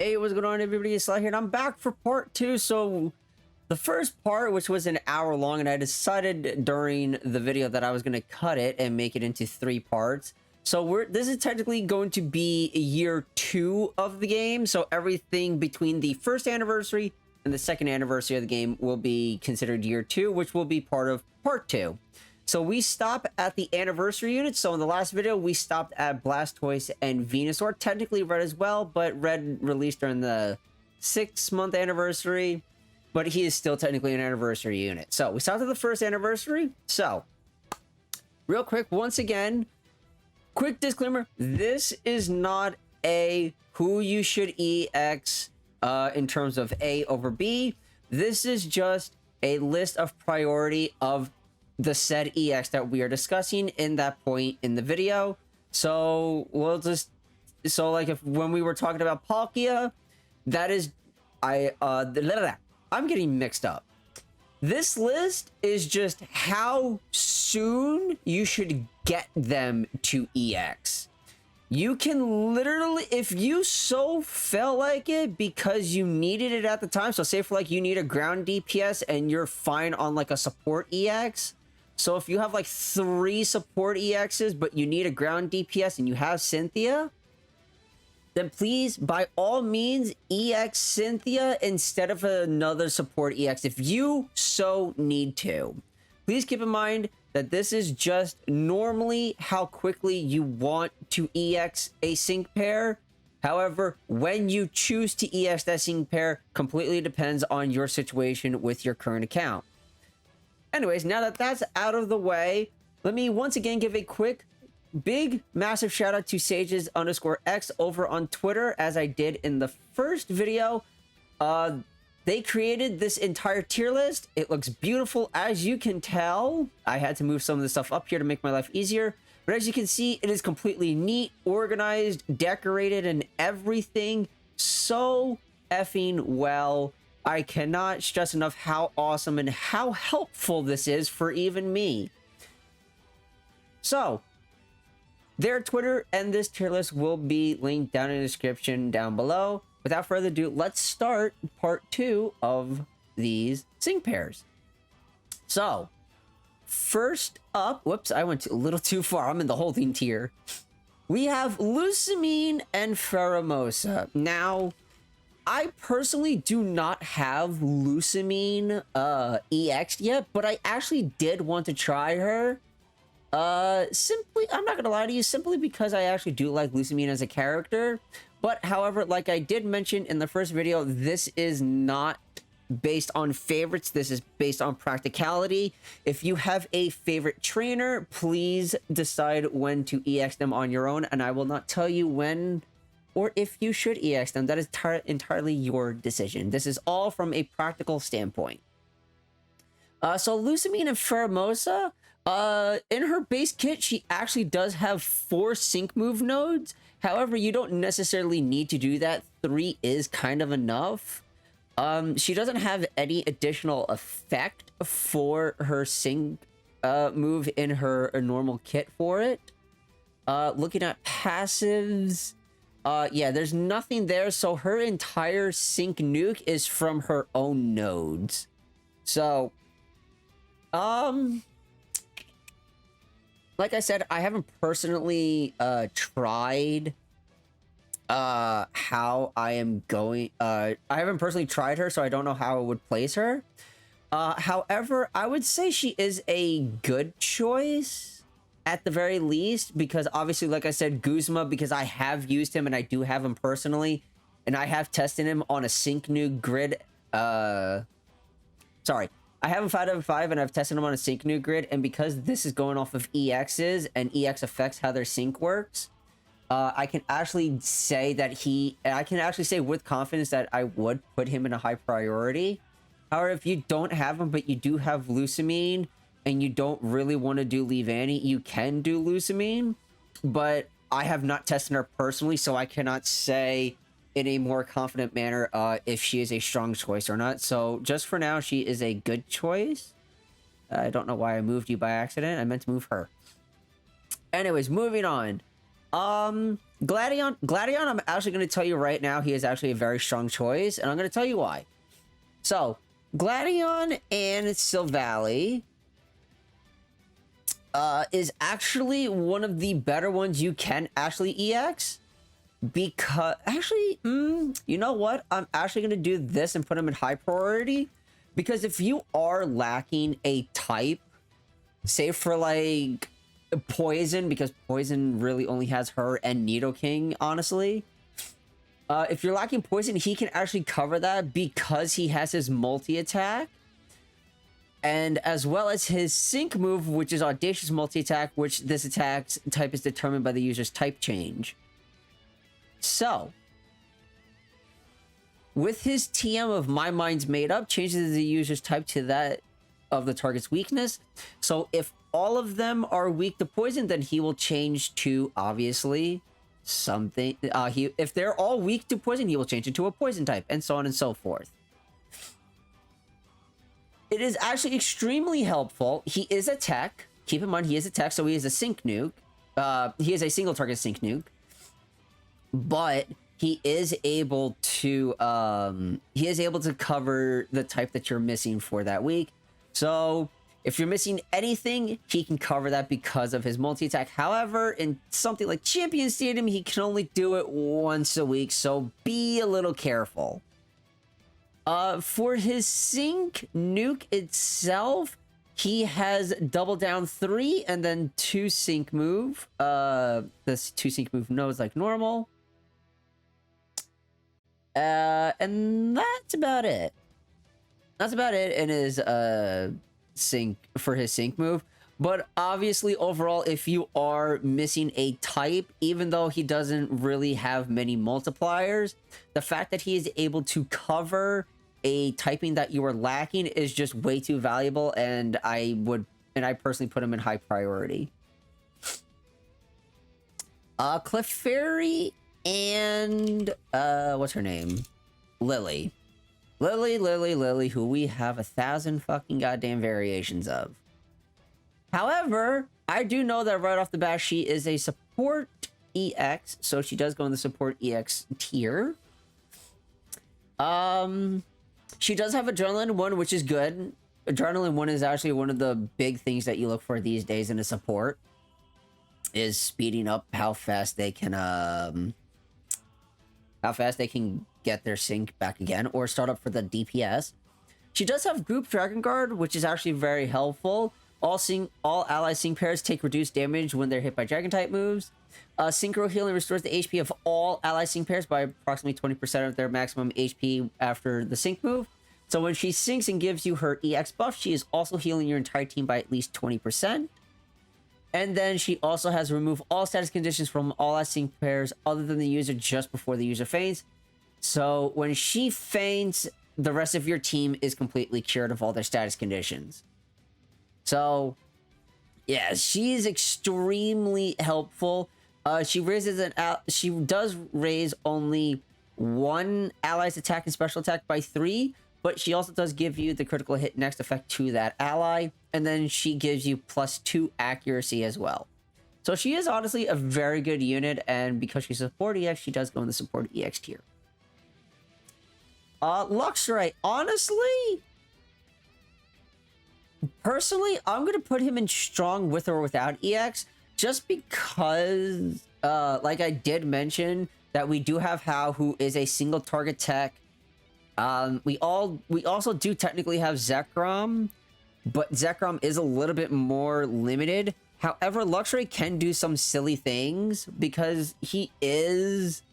Hey, what's going on, everybody? It's Sly here, and I'm back for part two. So, the first part, which was an hour long, and I decided during the video that I was going to cut it and make it into 3 parts. So, this is technically going to be year 2 of the game. So, everything between the first anniversary and the second anniversary of the game will be considered year 2, which will be part of part 2. So we stop at the anniversary unit. So in the last video, we stopped at Blastoise and Venusaur. Technically Red as well, but Red released during the 6-month anniversary. But he is still technically an anniversary unit. So we stopped at the first anniversary. So, real quick, once again, quick disclaimer. This is not a who you should EX in terms of A over B. This is just a list of priority of the said EX that we are discussing in that point in the video. So we'll just like if when we were talking about Palkia, that is I'm getting mixed up. This list is just how soon you should get them to EX. You can literally, if you so felt like it because you needed it at the time, so say for like you need a ground DPS and you're fine on like a support EX. So if you have like 3 support EXs, but you need a ground DPS and you have Cynthia, then please, by all means, EX Cynthia instead of another support EX if you so need to. Please keep in mind that this is just normally how quickly you want to EX a sync pair. However, when you choose to EX that sync pair completely depends on your situation with your current account. Anyways, now that that's out of the way, let me once again give a quick, big, massive shout out to Sages_X over on Twitter, as I did in the first video. They created this entire tier list. It looks beautiful, as you can tell. I had to move some of the stuff up here to make my life easier. But as you can see, it is completely neat, organized, decorated, and everything so effing well. I cannot stress enough how awesome and how helpful this is for even me. So, their Twitter and this tier list will be linked down in the description down below. Without further ado, let's start part 2 of these sync pairs. So, first up, whoops, I went a little too far. I'm in the holding tier. We have Lusamine and Pheromosa. Now, I personally do not have Lusamine EX'd yet, but I actually did want to try her. Simply, I'm not gonna lie to you, simply because I actually do like Lusamine as a character. But however, like I did mention in the first video, this is not based on favorites. This is based on practicality. If you have a favorite trainer, please decide when to EX them on your own, and I will not tell you when or if you should EX them. That is entirely your decision. This is all from a practical standpoint. So Lusamine and Pheromosa, in her base kit, she actually does have 4 sync move nodes. However, you don't necessarily need to do that. 3 is kind of enough. She doesn't have any additional effect for her sync move in her normal kit for it. Looking at passives, yeah, there's nothing there. So her entire sync nuke is from her own nodes. So, like I said, I haven't personally tried how I am going. I haven't personally tried her, so I don't know how I would place her. However, I would say she is a good choice at the very least, because obviously, like I said, Guzma, because I have used him and I do have him personally, and I have tested him on a sync nuke grid. Sorry. I have him 5 out of 5 and I've tested him on a sync nuke grid, and because this is going off of EXs and EX affects how their sync works, I can actually say that I can actually say with confidence that I would put him in a high priority. However, if you don't have him but you do have Lusamine and you don't really want to do Leavanny, you can do Lusamine, but I have not tested her personally, so I cannot say in a more confident manner if she is a strong choice or not. So just for now, she is a good choice. I don't know why I moved you by accident. I meant to move her. Anyways, moving on. Gladion, I'm actually going to tell you right now, he is actually a very strong choice, and I'm going to tell you why. So, Gladion and Silvally is actually one of the better ones you can actually EX. Because, actually, you know what? I'm actually going to do this and put him in high priority. Because if you are lacking a type, say for like Poison, because Poison really only has her and Nidoking, honestly. If you're lacking Poison, he can actually cover that because he has his multi-attack. And as well as his sync move, which is Audacious multi-attack, which this attack's type is determined by the user's type change. So, with his TM of My Mind's Made Up, changes the user's type to that of the target's weakness. So if all of them are weak to poison, then he will change to, obviously, something. If they're all weak to poison, he will change it to a poison type, and so on and so forth. It is actually extremely helpful. He is a tech. Keep in mind, he is a tech, so he is a sync nuke. He is a single target sync nuke. But he is able to cover the type that you're missing for that week. So if you're missing anything, he can cover that because of his multi-attack. However, in something like Champion Stadium, he can only do it once a week, so be a little careful. For his sync nuke itself, he has Double Down 3 and then 2 sync move. This 2 sync move knows like normal. And that's about it. That's about it in his sync for his sync move. But obviously, overall, if you are missing a type, even though he doesn't really have many multipliers, the fact that he is able to cover a typing that you are lacking is just way too valuable, and I personally put him in high priority. Clefairy and what's her name? Lily, who we have 1,000 fucking goddamn variations of. However, I do know that right off the bat, she is a support EX, so she does go in the support EX tier. She does have Adrenaline 1, which is good. Adrenaline 1 is actually one of the big things that you look for these days in a support, is speeding up how fast they can get their sync back again, or start up for the DPS. She does have Group Dragon Guard, which is actually very helpful. All ally sync pairs take reduced damage when they're hit by Dragon type moves. Synchro Healing restores the HP of all ally sync pairs by approximately 20% of their maximum HP after the sync move. So when she syncs and gives you her EX buff, she is also healing your entire team by at least 20%. And then she also has remove all status conditions from all ally sync pairs other than the user just before the user faints. So when she faints, the rest of your team is completely cured of all their status conditions. So, yeah, she's extremely helpful. She does raise only one ally's attack and special attack by 3, but she also does give you the critical hit next effect to that ally, and then she gives you +2 accuracy as well. So she is honestly a very good unit, and because she's a support EX, she does go in the support EX tier. Luxray, honestly, personally, I'm going to put him in strong with or without EX, just because, like I did mention, that we do have Hao, who is a single target tech. We also do technically have Zekrom, but Zekrom is a little bit more limited. However, Luxray can do some silly things because he is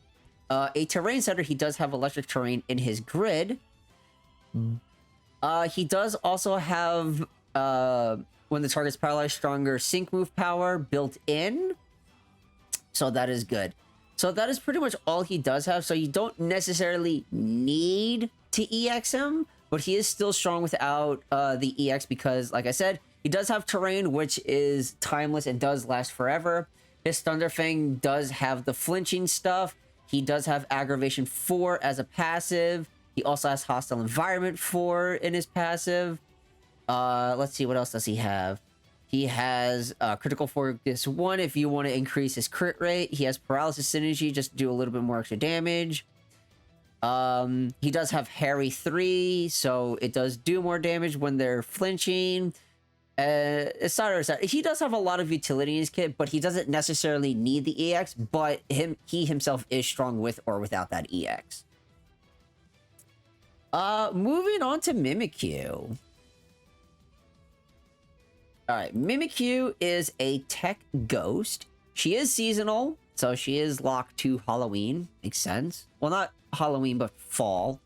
a terrain setter. He does have electric terrain in his grid. He does also have when the target's paralyzed, stronger sync move power built in. So that is good. So that is pretty much all he does have. So you don't necessarily need to EX him, but he is still strong without the EX because, like I said, he does have terrain, which is timeless and does last forever. His Thunderfang does have the flinching stuff. He does have Aggravation 4 as a passive. He also has Hostile Environment 4 in his passive. Let's see, what else does he have? He has critical focus 1 if you want to increase his crit rate. He has paralysis synergy just to do a little bit more extra damage. He does have Harry 3, so it does do more damage when they're flinching. Etc. He does have a lot of utility in his kit, but he doesn't necessarily need the EX, but he himself is strong with or without that EX. Moving on to Mimikyu. Alright, Mimikyu is a tech ghost. She is seasonal, so she is locked to Halloween. Makes sense. Well, not Halloween, but fall.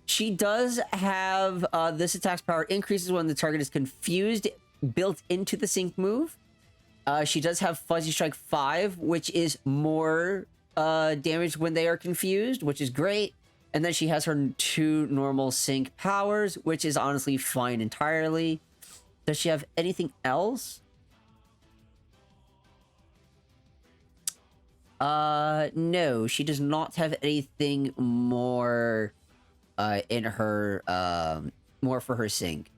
She does have this attack's power increases when the target is confused, built into the sync move. She does have Fuzzy Strike 5, which is more damage when they are confused, which is great. And then she has her 2 normal sync powers, which is honestly fine entirely. Does she have anything else? No, she does not have anything more in her more for her sync.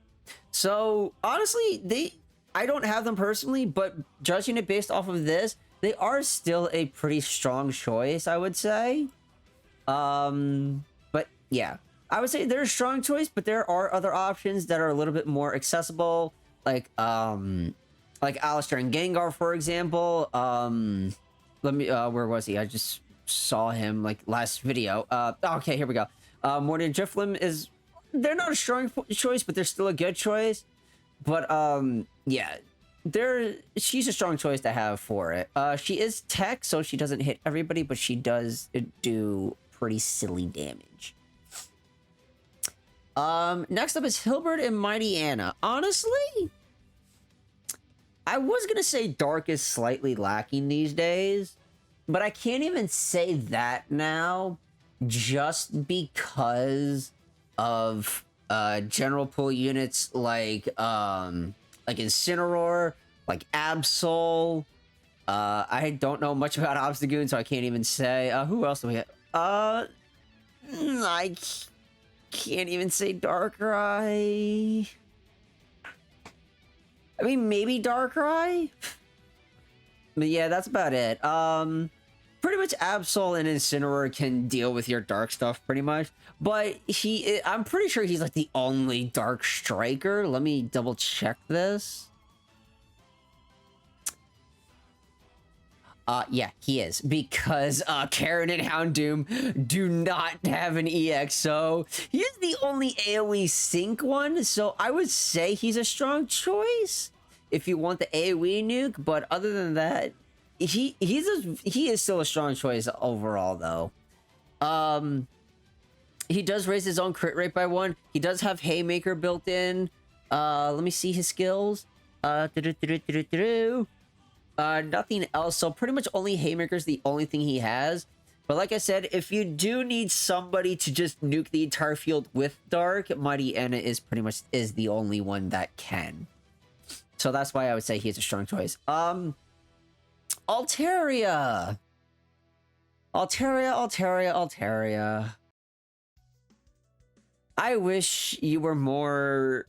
So honestly, I don't have them personally, but judging it based off of this, they are still a pretty strong choice, I would say. But yeah, I would say they're a strong choice, but there are other options that are a little bit more accessible, like Alistair and Gengar, for example. Let me where was he? I just saw him like last video. Okay, here we go. Morton Drifloon is, they're not a strong choice, but they're still a good choice. But yeah, she's a strong choice to have for it. She is tech, so she doesn't hit everybody, but she does do pretty silly damage. Next up is Hilbert and Mighty Anna. Honestly, I was gonna say Dark is slightly lacking these days, but I can't even say that now, just because of general pull units like Incineroar, like Absol. I don't know much about Obstagoon, so I can't even say. Who else do we have? I can't even say Darkrai. I mean, maybe Darkrai? But yeah, that's about it. Pretty much Absol and Incineroar can deal with your dark stuff, pretty much. But I'm pretty sure he's like the only dark striker. Let me double check this. Yeah, he is, because Karen and Houndoom do not have an EX, so he is the only AoE sync one, so I would say he's a strong choice if you want the AoE nuke, but other than that, he is still a strong choice overall, though. He does raise his own crit rate by 1. He does have Haymaker built in. Let me see his skills. Nothing else, so pretty much only Haymaker's the only thing he has. But like I said, if you do need somebody to just nuke the entire field with Dark, Mighty Anna is the only one that can. So that's why I would say he's a strong choice. Altaria. I wish you were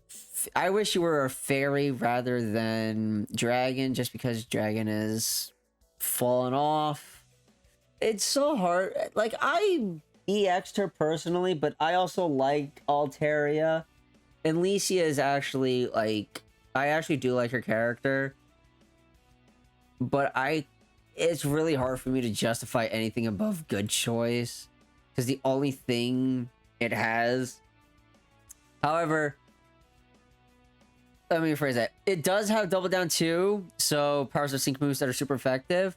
a fairy rather than dragon, just because dragon is fallen off. It's so hard. Like, I EX'd her personally, but I also like Altaria. And Licia is actually, like, I actually do like her character. But it's really hard for me to justify anything above good choice, because the only thing it has. However, let me rephrase that. It does have Double Down 2, so powers of sync moves that are super effective.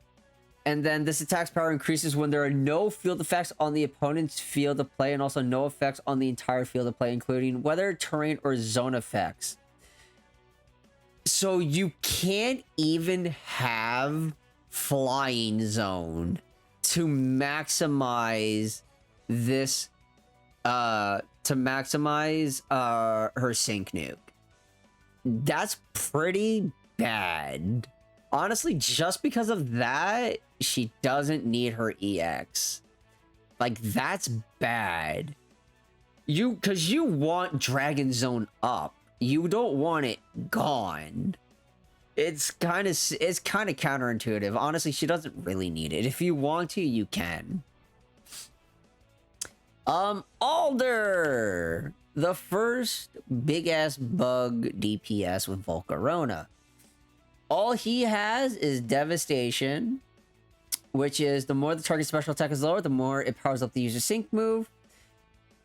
And then this attack's power increases when there are no field effects on the opponent's field of play, and also no effects on the entire field of play, including weather, terrain, or zone effects. So you can't even have Flying Zone to maximize this, her sync nuke. That's pretty bad. Honestly, just because of that, she doesn't need her EX. Like, that's bad. Because you want Dragon Zone up. you don't want it gone. It's kind of counterintuitive. Honestly, she doesn't really need it. If you want to, you can. Alder, the first big ass bug DPS with Volcarona. All he has is Devastation, which is the more the target special attack is lower, the more it powers up the user's sync move.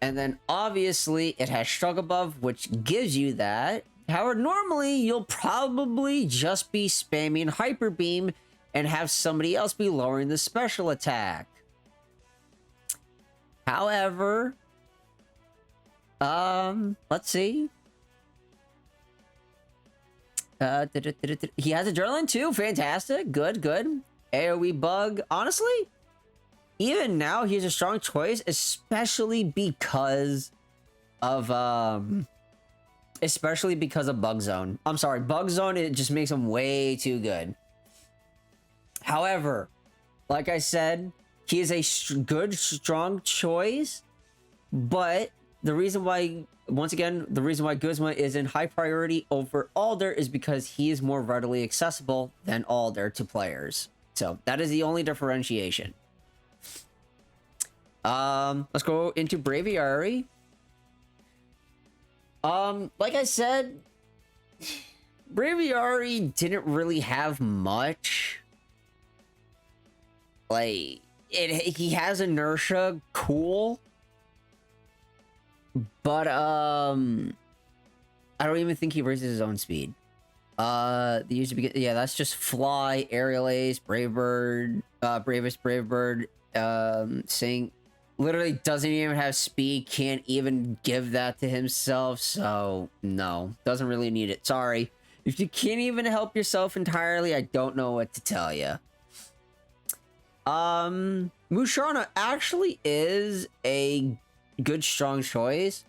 And then obviously it has Shrug above, which gives you that. However, normally you'll probably just be spamming Hyper Beam and have somebody else be lowering the special attack. However, let's see. He has Adrenaline too. Fantastic. Good. AoE bug. Honestly, even now he's a strong choice, especially because of Bug Zone. I'm sorry, Bug Zone, it just makes him way too good. However, like I said, he is a good, strong choice, but the reason why, once again, the reason why Guzma is in high priority over Alder is because he is more readily accessible than Alder to players. So that is the only differentiation. Let's go into Braviary. Like I said, Braviary didn't really have much. Like, he has inertia, cool. But, I don't even think he raises his own speed. The user yeah, that's just Fly, Aerial Ace, Brave Bird, Bravest Brave Bird, Sing. Literally doesn't even have speed, can't even give that to himself, so no, doesn't really need it. Sorry. If you can't even help yourself entirely, I don't know what to tell you. Musharna actually is a good, strong choice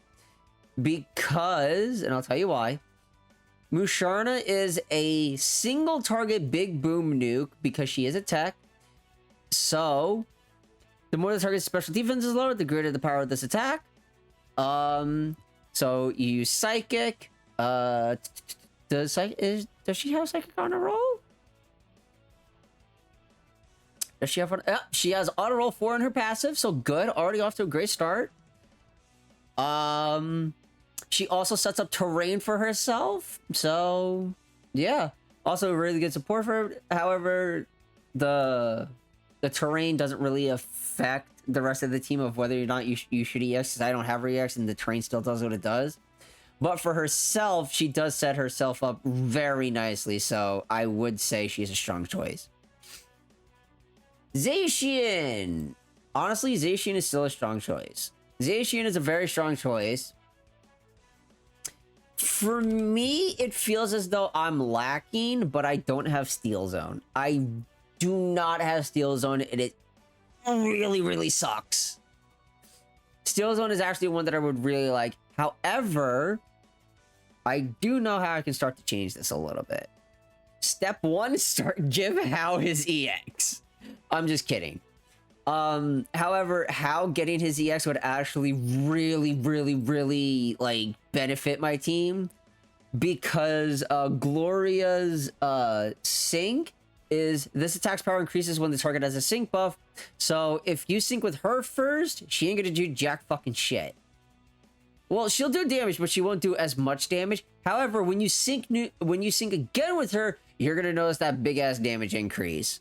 because, and I'll tell you why. Musharna is a single target big boom nuke because she is a tech. So, the more the target's special defense is lower, the greater the power of this attack. So you use Psychic. Does she have Psychic on a roll? Does she have? She has auto roll 4 in her passive, so good. Already off to a great start. She also sets up terrain for herself, so yeah. Also really good support for her. However, the terrain doesn't really affect the rest of the team of whether or not you should EX, because I don't have her EX and the terrain still does what it does. But for herself, she does set herself up very nicely, so I would say she's a strong choice. Zacian! Honestly, Zacian is still a strong choice. Zacian is a very strong choice. For me, it feels as though I'm lacking, but I don't have Steel Zone. I do not have Steel Zone, and it really, really sucks. Steel Zone is actually one that I would really like. However, I do know how I can start to change this a little bit. Step 1, give Hao his EX. I'm just kidding. However, how getting his EX would actually really like benefit my team, because Gloria's sync is this attack's power increases when the target has a sync buff. So if you sync with her first, she ain't gonna do jack fucking shit. Well, she'll do damage, but she won't do as much damage. However, when you sync again with her, you're gonna notice that big ass damage increase.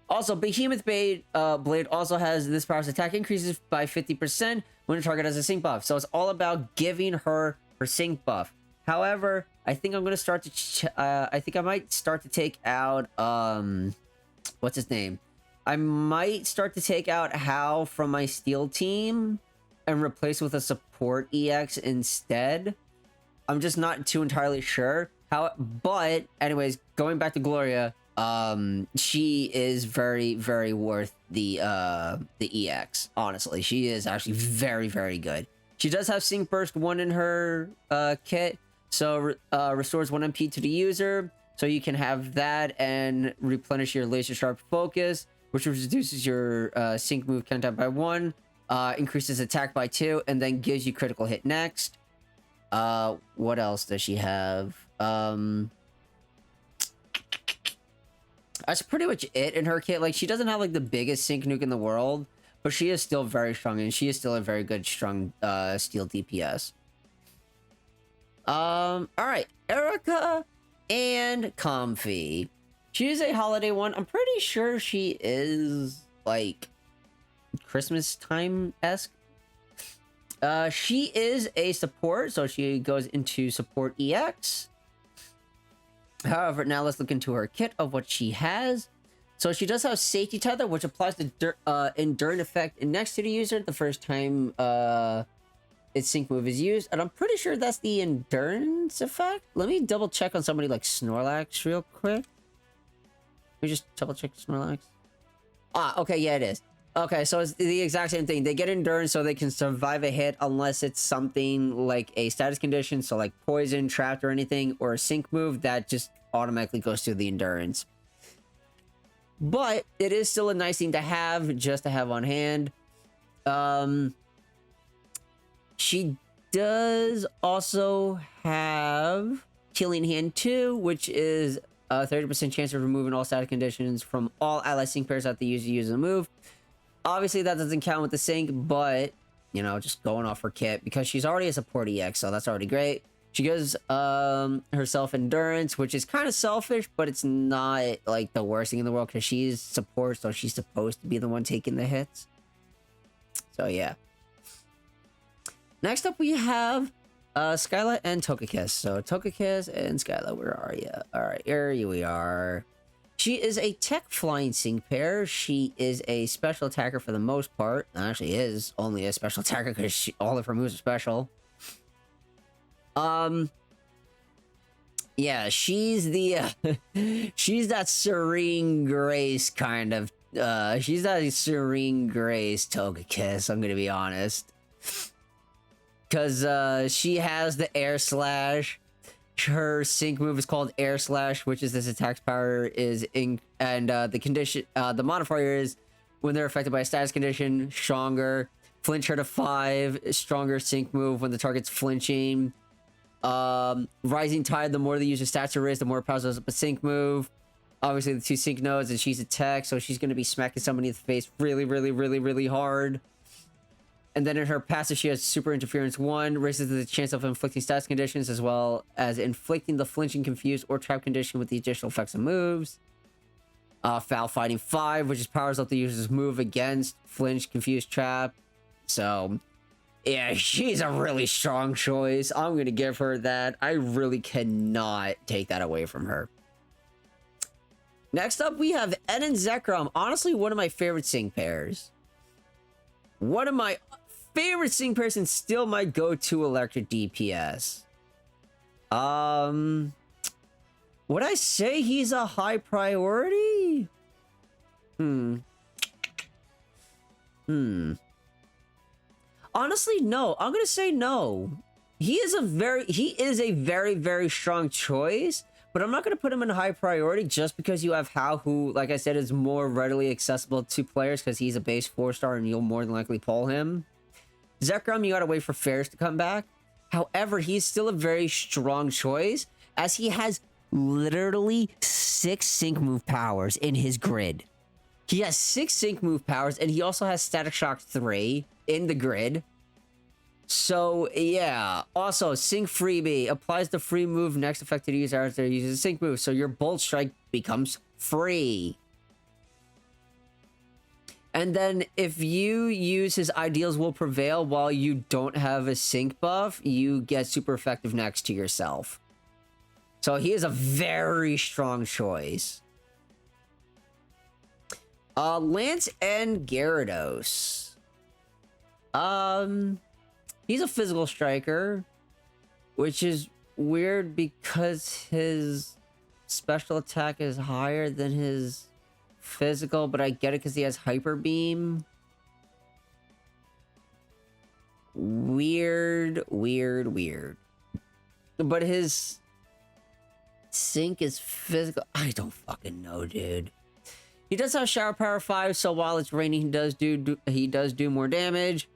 Also, Behemoth Blade also has this power's attack increases by 50% when a target has a sync buff. So it's all about giving her sync buff. However, I think I'm gonna start to I think I might start to take out what's his name? I might start to take out Hao from my Steel team and replace with a support EX instead. I'm just not too entirely sure how, but anyways, going back to Gloria, she is very worth the EX. Honestly, she is actually very good. She does have Sync Burst 1 in her kit, so restores 1 MP to the user, so you can have that and replenish your Laser Sharp Focus, which reduces your sync move countdown by 1, increases attack by 2, and then gives you critical hit next. What else does she have? That's pretty much it in her kit. Like, she doesn't have like the biggest sync nuke in the world, but she is still very strong, and she is still a very good strong steel DPS. All right, Erica and Comfy. She is a holiday one. I'm pretty sure she is like Christmas time-esque. She is a support, so she goes into support EX. However, now let's look into her kit of what she has. So she does have Safety Tether, which applies the Enduring effect next to the user the first time its sync move is used. And I'm pretty sure that's the Endurance effect. Let me double check on somebody like Snorlax real quick. Let me just double check Snorlax. Ah, okay, yeah, it is. Okay, so it's the exact same thing. They get Endurance so they can survive a hit unless it's something like a status condition, so like poison, trapped, or anything, or a sync move that just automatically goes through the Endurance. But it is still a nice thing to have, just to have on hand. She does also have Killing Hand 2, which is a 30% chance of removing all status conditions from all ally sync pairs that the user uses a move. Obviously, that doesn't count with the sync, but, you know, just going off her kit, because she's already a support EX, so that's already great. She gives herself Endurance, which is kind of selfish, but it's not, like, the worst thing in the world, because she's support, so she's supposed to be the one taking the hits. So, yeah. Next up, we have Skyla and Togekiss. So, Togekiss and Skyla, where are you? Alright, here we are. She is a tech flying sync pair. She is a special attacker for the most part. Actually is only a special attacker because all of her moves are special. Yeah, she's the she's that Serene Grace kind of she's that Serene Grace Togekiss, I'm gonna be honest. Cause she has the Air Slash. Her sync move is called Air Slash, which is this attack's power is in, and the condition, the modifier is when they're affected by a status condition, stronger. Flinch her to 5, stronger sync move when the target's flinching. Rising Tide, the more the user's stats are raised, the more powers up a sync move. Obviously, the 2 sync nodes, and she's a tech, so she's going to be smacking somebody in the face really, really, really, really hard. And then in her passive, she has Super Interference 1, raises the chance of inflicting status conditions, as well as inflicting the flinching, confused, or trap condition with the additional effects and moves. Foul Fighting 5, which is powers up the user's move against flinch, confused, trap. So, yeah, she's a really strong choice. I'm going to give her that. I really cannot take that away from her. Next up, we have Ed and Zekrom. Honestly, one of my favorite sync pairs. One of my favorite sync pairs and still my go-to electric DPS. Would I say he's a high priority? Honestly, no. I'm gonna say no. He is a very, very strong choice, but I'm not gonna put him in high priority just because you have Hao, who, like I said, is more readily accessible to players because he's a base 4-star and you'll more than likely pull him. Zekrom, you gotta wait for Ferris to come back. However, he's still a very strong choice, as he has literally 6 sync move powers in his grid. He has 6 sync move powers, and he also has Static Shock 3 in the grid. So, yeah. Also, Sync Freebie applies the free move next affected user after uses a sync move, so your Bolt Strike becomes free. And then, if you use his Ideals Will Prevail while you don't have a sync buff, you get super effective next to yourself. So he is a very strong choice. Lance and Gyarados. He's a physical striker, which is weird because his special attack is higher than his physical, but I get it because he has Hyper Beam. Weird. But his sync is physical. I don't fucking know, dude. He does have Shower Power 5, so while it's raining, he does do more damage.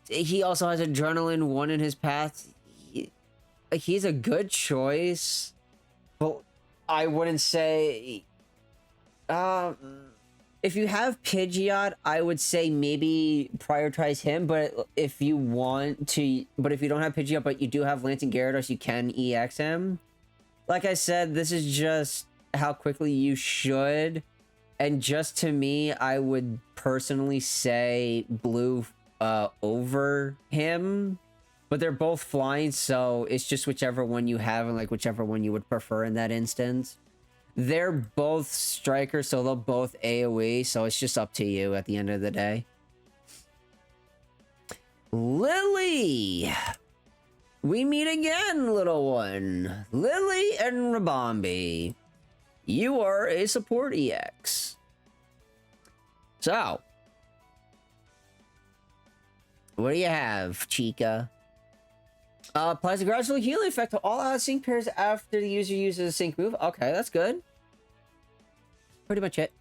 He also has Adrenaline 1 in his path. He's a good choice, but I wouldn't say... if you have Pidgeot, I would say maybe prioritize him, but if you want to... But if you don't have Pidgeot, but you do have Lance and Gyarados, you can EX him. Like I said, this is just how quickly you should. And just to me, I would personally say Blue over him. But they're both flying, so it's just whichever one you have and like whichever one you would prefer in that instance. They're both strikers, so they'll both AoE, so it's just up to you at the end of the day. Lily! We meet again, little one. Lily and Rabambi. You are a support EX. So, what do you have, Chica? Applies a gradual healing effect to all out sync pairs after the user uses a sync move. Okay, that's good. Pretty much it.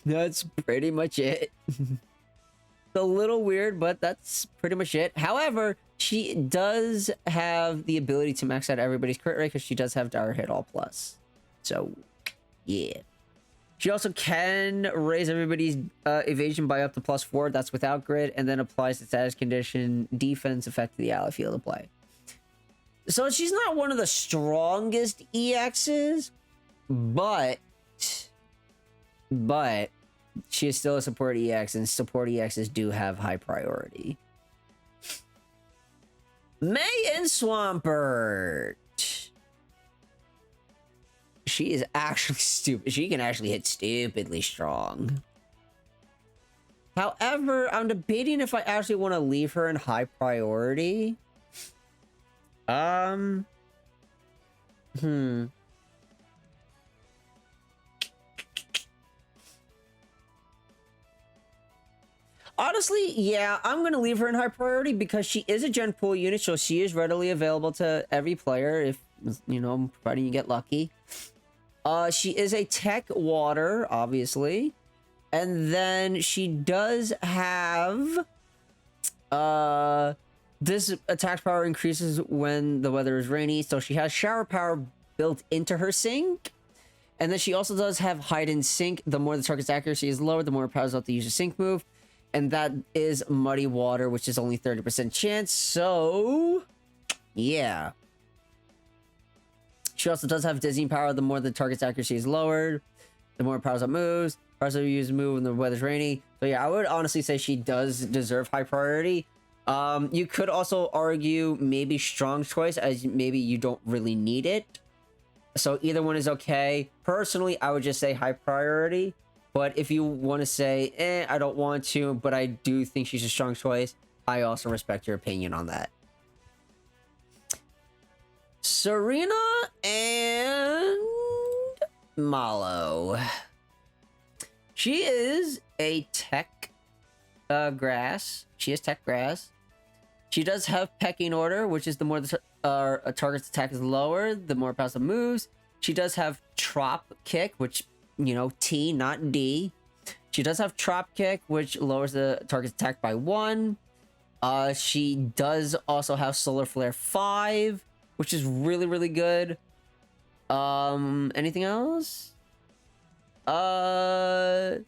That's pretty much it. It's a little weird, but that's pretty much it. However, she does have the ability to max out everybody's crit rate because she does have Dire Hit All Plus. So, yeah. She also can raise everybody's evasion by up to +4. That's without grid, and then applies the status condition defense effect to the ally field of play. So she's not one of the strongest EXs, but she is still a support EX, and support EXs do have high priority. May and Swampert. She is actually stupid. She can actually hit stupidly strong. However, I'm debating if I actually want to leave her in high priority. Honestly, yeah, I'm going to leave her in high priority because she is a Gen Pool unit, so she is readily available to every player if, you know, providing you get lucky. She is a Tech Water, obviously. And then she does have... this attack power increases when the weather is rainy, so she has Shower Power built into her Sync. And then she also does have Hide and Sync. The more the target's accuracy is lower, the more it powers out to use a Sync move. And that is Muddy Water, which is only 30% chance, so... yeah. She also does have Dizzying Power. The more the target's accuracy is lowered, the more it powers up moves. Powers up use move when the weather's rainy. So yeah, I would honestly say she does deserve high priority. You could also argue maybe strong choice, as maybe you don't really need it. So either one is okay. Personally, I would just say high priority. But if you want to say, I don't want to, but I do think she's a strong choice, I also respect your opinion on that. Serena and Malo. She is a Tech Grass. She is Tech Grass. She does have Pecking Order, which is the more the target's attack is lower, the more passive moves. She does have Trop Kick, which, you know, T, not D. She does have Trop Kick, which lowers the target's attack by 1. She does also have Solar Flare 5, which is really, really good. Anything else? No,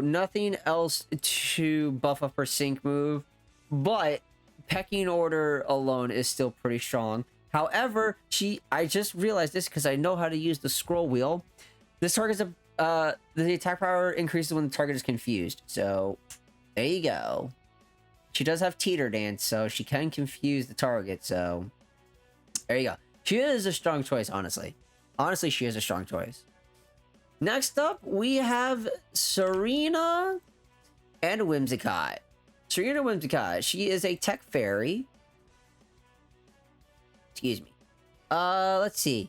nothing else to buff up her Sync move, but Pecking Order alone is still pretty strong. However, I just realized this because I know how to use the scroll wheel. This target's the attack power increases when the target is confused. So, there you go. She does have Teeter Dance, so she can confuse the target, so... there you go. She is a strong choice, honestly. Honestly, she is a strong choice. Next up, we have Serena and Whimsicott. Serena Whimsicott. She is a Tech Fairy. Excuse me. Let's see.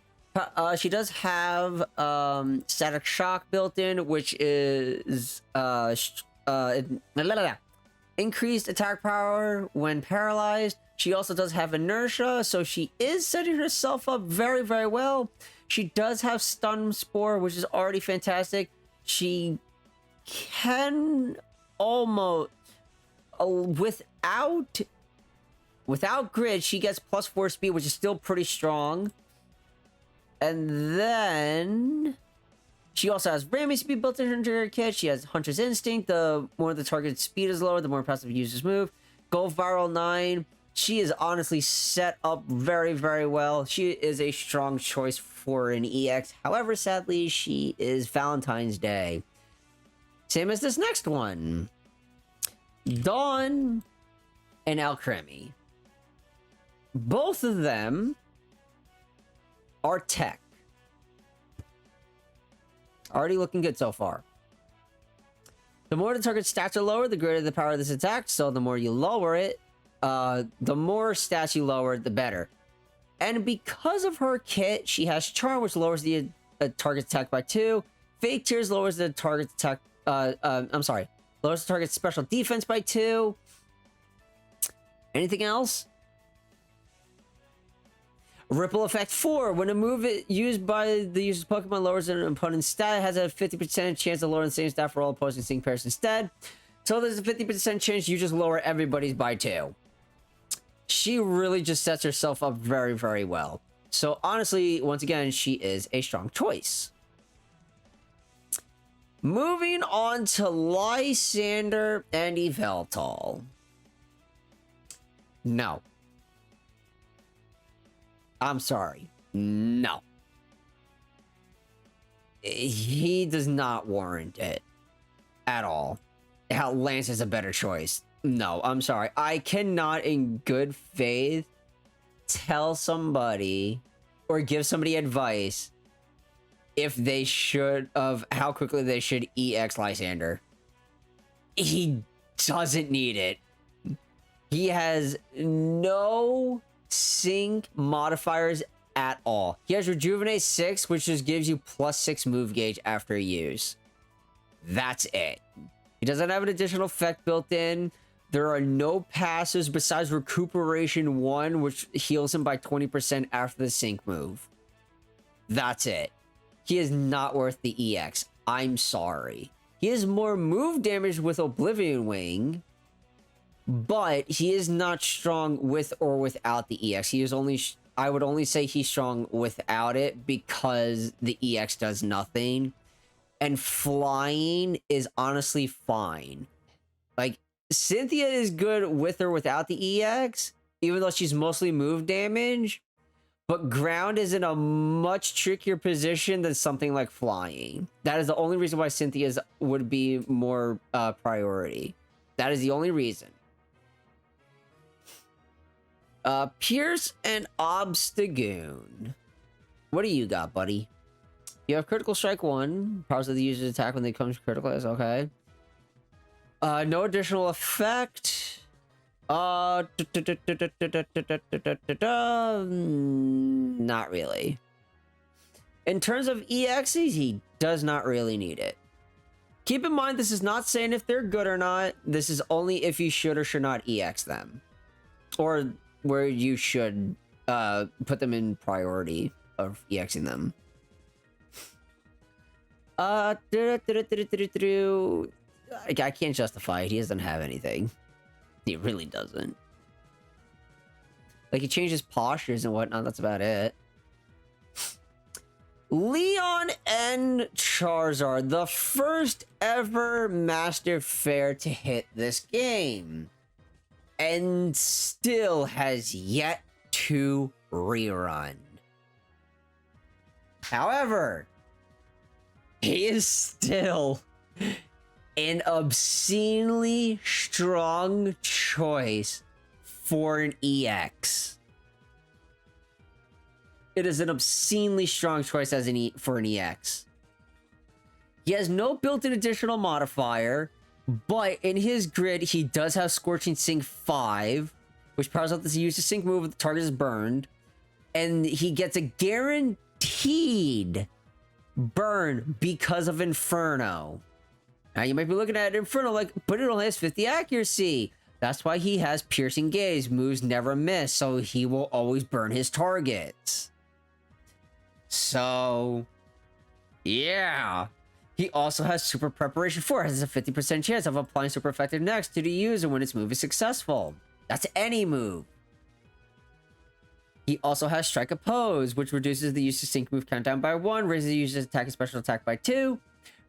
She does have Static Shock built in, which is increased attack power when paralyzed. She also does have Inertia, so she is setting herself up very, very well. She does have Stun Spore, which is already fantastic. She can almost... Without grid, she gets +4 speed, which is still pretty strong. And then she also has ramming speed built into her kit. She has Hunter's Instinct. The more the target's speed is lower, the more passive users move. Go Viral 9. She is honestly set up very, very well. She is a strong choice for an EX. However, sadly, she is Valentine's Day. Same as this next one. Dawn and Alcremie. Both of them are tech. Already looking good so far. The more the target's stats are lower, the greater the power of this attack. So the more you lower it, the more stats you lower, the better. And because of her kit, she has Charm, which lowers the target's attack by 2. Fake Tears lowers the target's attack. Lowers the target's special defense by 2. Anything else? Ripple Effect 4. When a move used by the user's Pokemon lowers an opponent's stat, it has a 50% chance to lower the same stat for all opposing sync pairs instead. So there's a 50% chance you just lower everybody's by 2. She really just sets herself up very, very well. So honestly, once again, she is a strong choice. Moving on to Lysander and Yveltal. No. I'm sorry. No. He does not warrant it. At all. How Lance is a better choice. No, I'm sorry. I cannot in good faith tell somebody or give somebody advice if they should, of how quickly they should EX Lysander. He doesn't need it. He has no sync modifiers at all. He has Rejuvenate 6, which just gives you +6 move gauge after use. That's it. He doesn't have an additional effect built in. There are no passives besides Recuperation 1, which heals him by 20% after the sync move. That's it. He is not worth the EX. I'm sorry. He has more move damage with Oblivion Wing, but he is not strong with or without the EX. He is only... I would only say he's strong without it because the EX does nothing. And flying is honestly fine. Like, Cynthia is good with or without the EX, even though she's mostly move damage. But ground is in a much trickier position than something like flying. That is the only reason why Cynthia's would be more priority. That is the only reason. Pierce and Obstagoon. What do you got, buddy? You have Critical Strike 1. Powers of the user's attack when they come to critical. That's okay. No additional effect. Not really. In terms of EXs, he does not really need it. Keep in mind, this is not saying if they're good or not. This is only if you should or should not EX them. Or where you should put them in priority of EXing them. I can't justify it. He doesn't have anything. He really doesn't. Like, he changes postures and whatnot. That's about it. Leon and Charizard. The first ever Master Fair to hit this game. And still has yet to rerun. However, he is still an obscenely strong choice for an EX. It is an obscenely strong choice as for an EX. He has no built-in additional modifier, but in his grid, he does have Scorching Sync 5, which powers up this use to sync move if the target is burned. And he gets a guaranteed burn because of Inferno. Now, you might be looking at Inferno like, but it only has 50 accuracy. That's why he has Piercing Gaze. Moves never miss, so he will always burn his targets. So, yeah. He also has Super Preparation 4, has a 50% chance of applying Super Effective next to the user when its move is successful. That's any move. He also has Strike Oppose, which reduces the user's sync move countdown by 1, raises the user's attack and special attack by 2,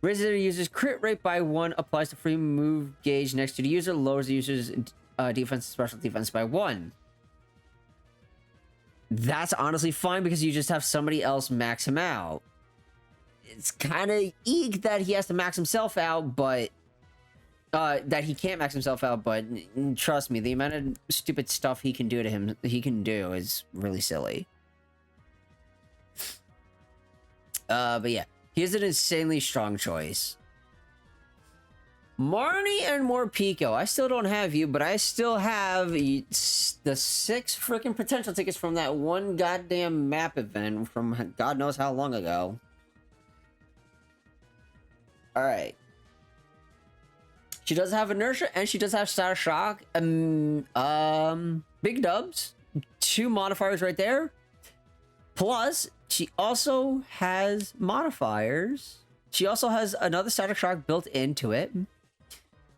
raises the user's crit rate by 1, applies the free move gauge next to the user, lowers the user's defense and special defense by 1. That's honestly fine because you just have somebody else max him out. It's kind of eek that he has to max himself out, but that he can't max himself out, but trust me, the amount of stupid stuff he can do to him, is really silly. But yeah, he is an insanely strong choice. Marnie and Morpeko, I still don't have you, but I still have the 6 freaking potential tickets from that one goddamn map event from God knows how long ago. Alright. She does have Inertia, and she does have Static Shock. Big dubs. 2 modifiers right there. Plus, she also has modifiers. She also has another Static Shock built into it.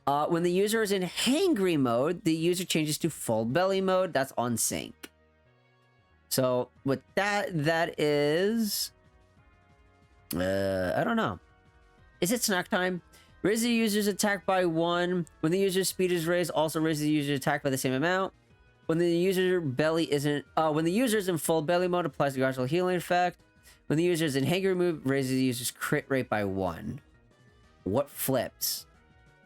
When the user is in hangry mode, the user changes to full belly mode. That's on sync. So, with that is... I don't know. Is it snack time? Raise the user's attack by 1. When the user's speed is raised, also raise the user's attack by the same amount. When the user belly isn't, when the user is in full belly mode, applies the gradual healing effect. When the user is in hangry mode, raises the user's crit rate by 1. What flips?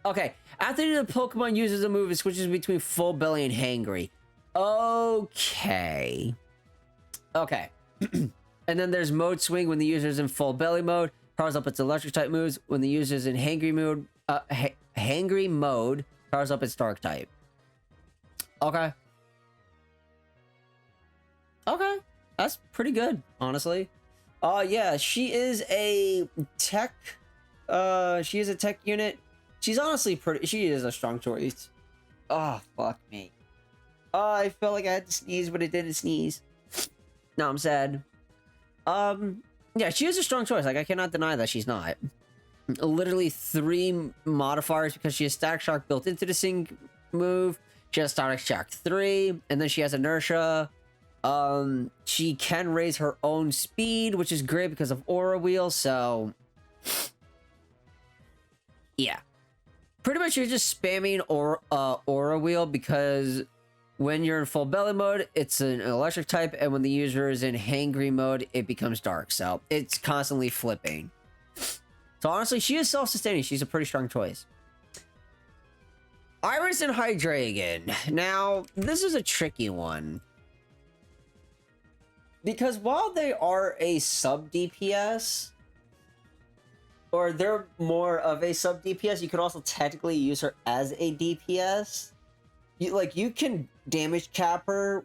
Okay, after the Pokemon uses a move, it switches between full belly and hangry. Okay. And then there's mode swing when the user is in full belly mode. Powers up its electric type moves. When the user is in hangry mode, powers up its dark type. Okay. That's pretty good, honestly. Yeah, she is a tech. She is a tech unit. She's honestly she is a strong choice. Oh, fuck me. Oh, I felt like I had to sneeze, but it didn't sneeze. Now I'm sad. Yeah, she is a strong choice. Like, I cannot deny that she's not. Literally 3 modifiers because she has Static Shock built into the sync move. She has Static Shock 3, and then she has Inertia. She can raise her own speed, which is great because of Aura Wheel, so... yeah. Pretty much you're just spamming Aura Wheel because... when you're in full belly mode, it's an electric type, and when the user is in hangry mode, it becomes dark. So it's constantly flipping. So honestly, she is self-sustaining. She's a pretty strong choice. Iris and Hydreigon. Now, this is a tricky one. Because while they are a sub-DPS, or they're more of a sub-DPS, you could also technically use her as a DPS. You can damage cap her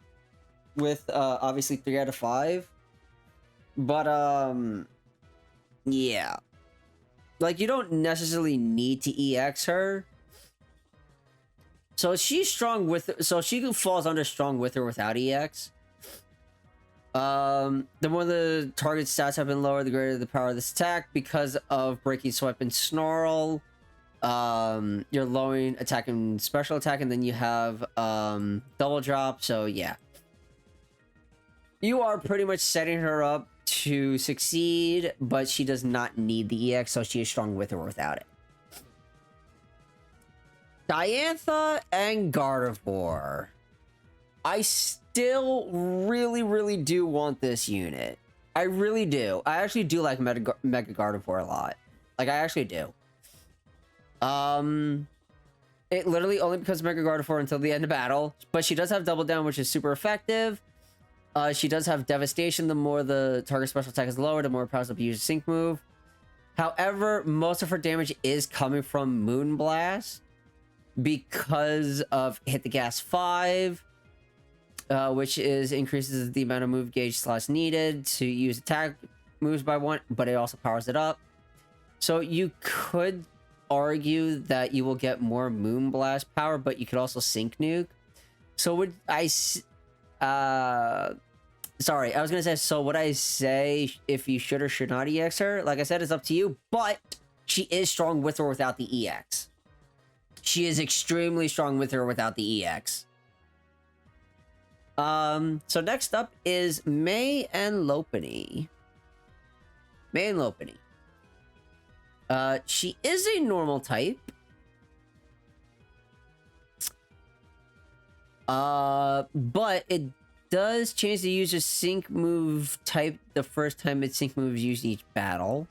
with, obviously 3 out of 5. But, yeah. Like, you don't necessarily need to EX her. So she's strong with, so she falls under strong with or without EX. The more the target stats have been lowered, the greater the power of this attack because of Breaking Swipe and Snarl. You're lowering attack and special attack, and then you have double drop. So yeah, you are pretty much setting her up to succeed, but she does not need the EX, so she is strong with or without it. Diantha and Gardevoir. I still really do want this unit. I really do. I actually do like Mega Gardevoir a lot. Like, I actually do. It literally only becomes Mega Gardevoir until the end of battle, but she does have Double Down, which is super effective. She does have Devastation. The more the target special attack is lower, the more powers up use sync move. However, most of her damage is coming from Moonblast because of Hit the Gas 5, which increases the amount of move gauge slots needed to use attack moves by 1, but it also powers it up. So you could argue that you will get more Moonblast power, but you could also Sync Nuke. So would I... sorry, I was gonna say, so would I say if you should or should not EX her? Like I said, it's up to you, but she is strong with or without the EX. She is extremely strong with or without the EX. So next up is May and Lopunny. May and Lopunny. She is a normal type. But it does change the user's sync move type the first time its sync move is used in each battle.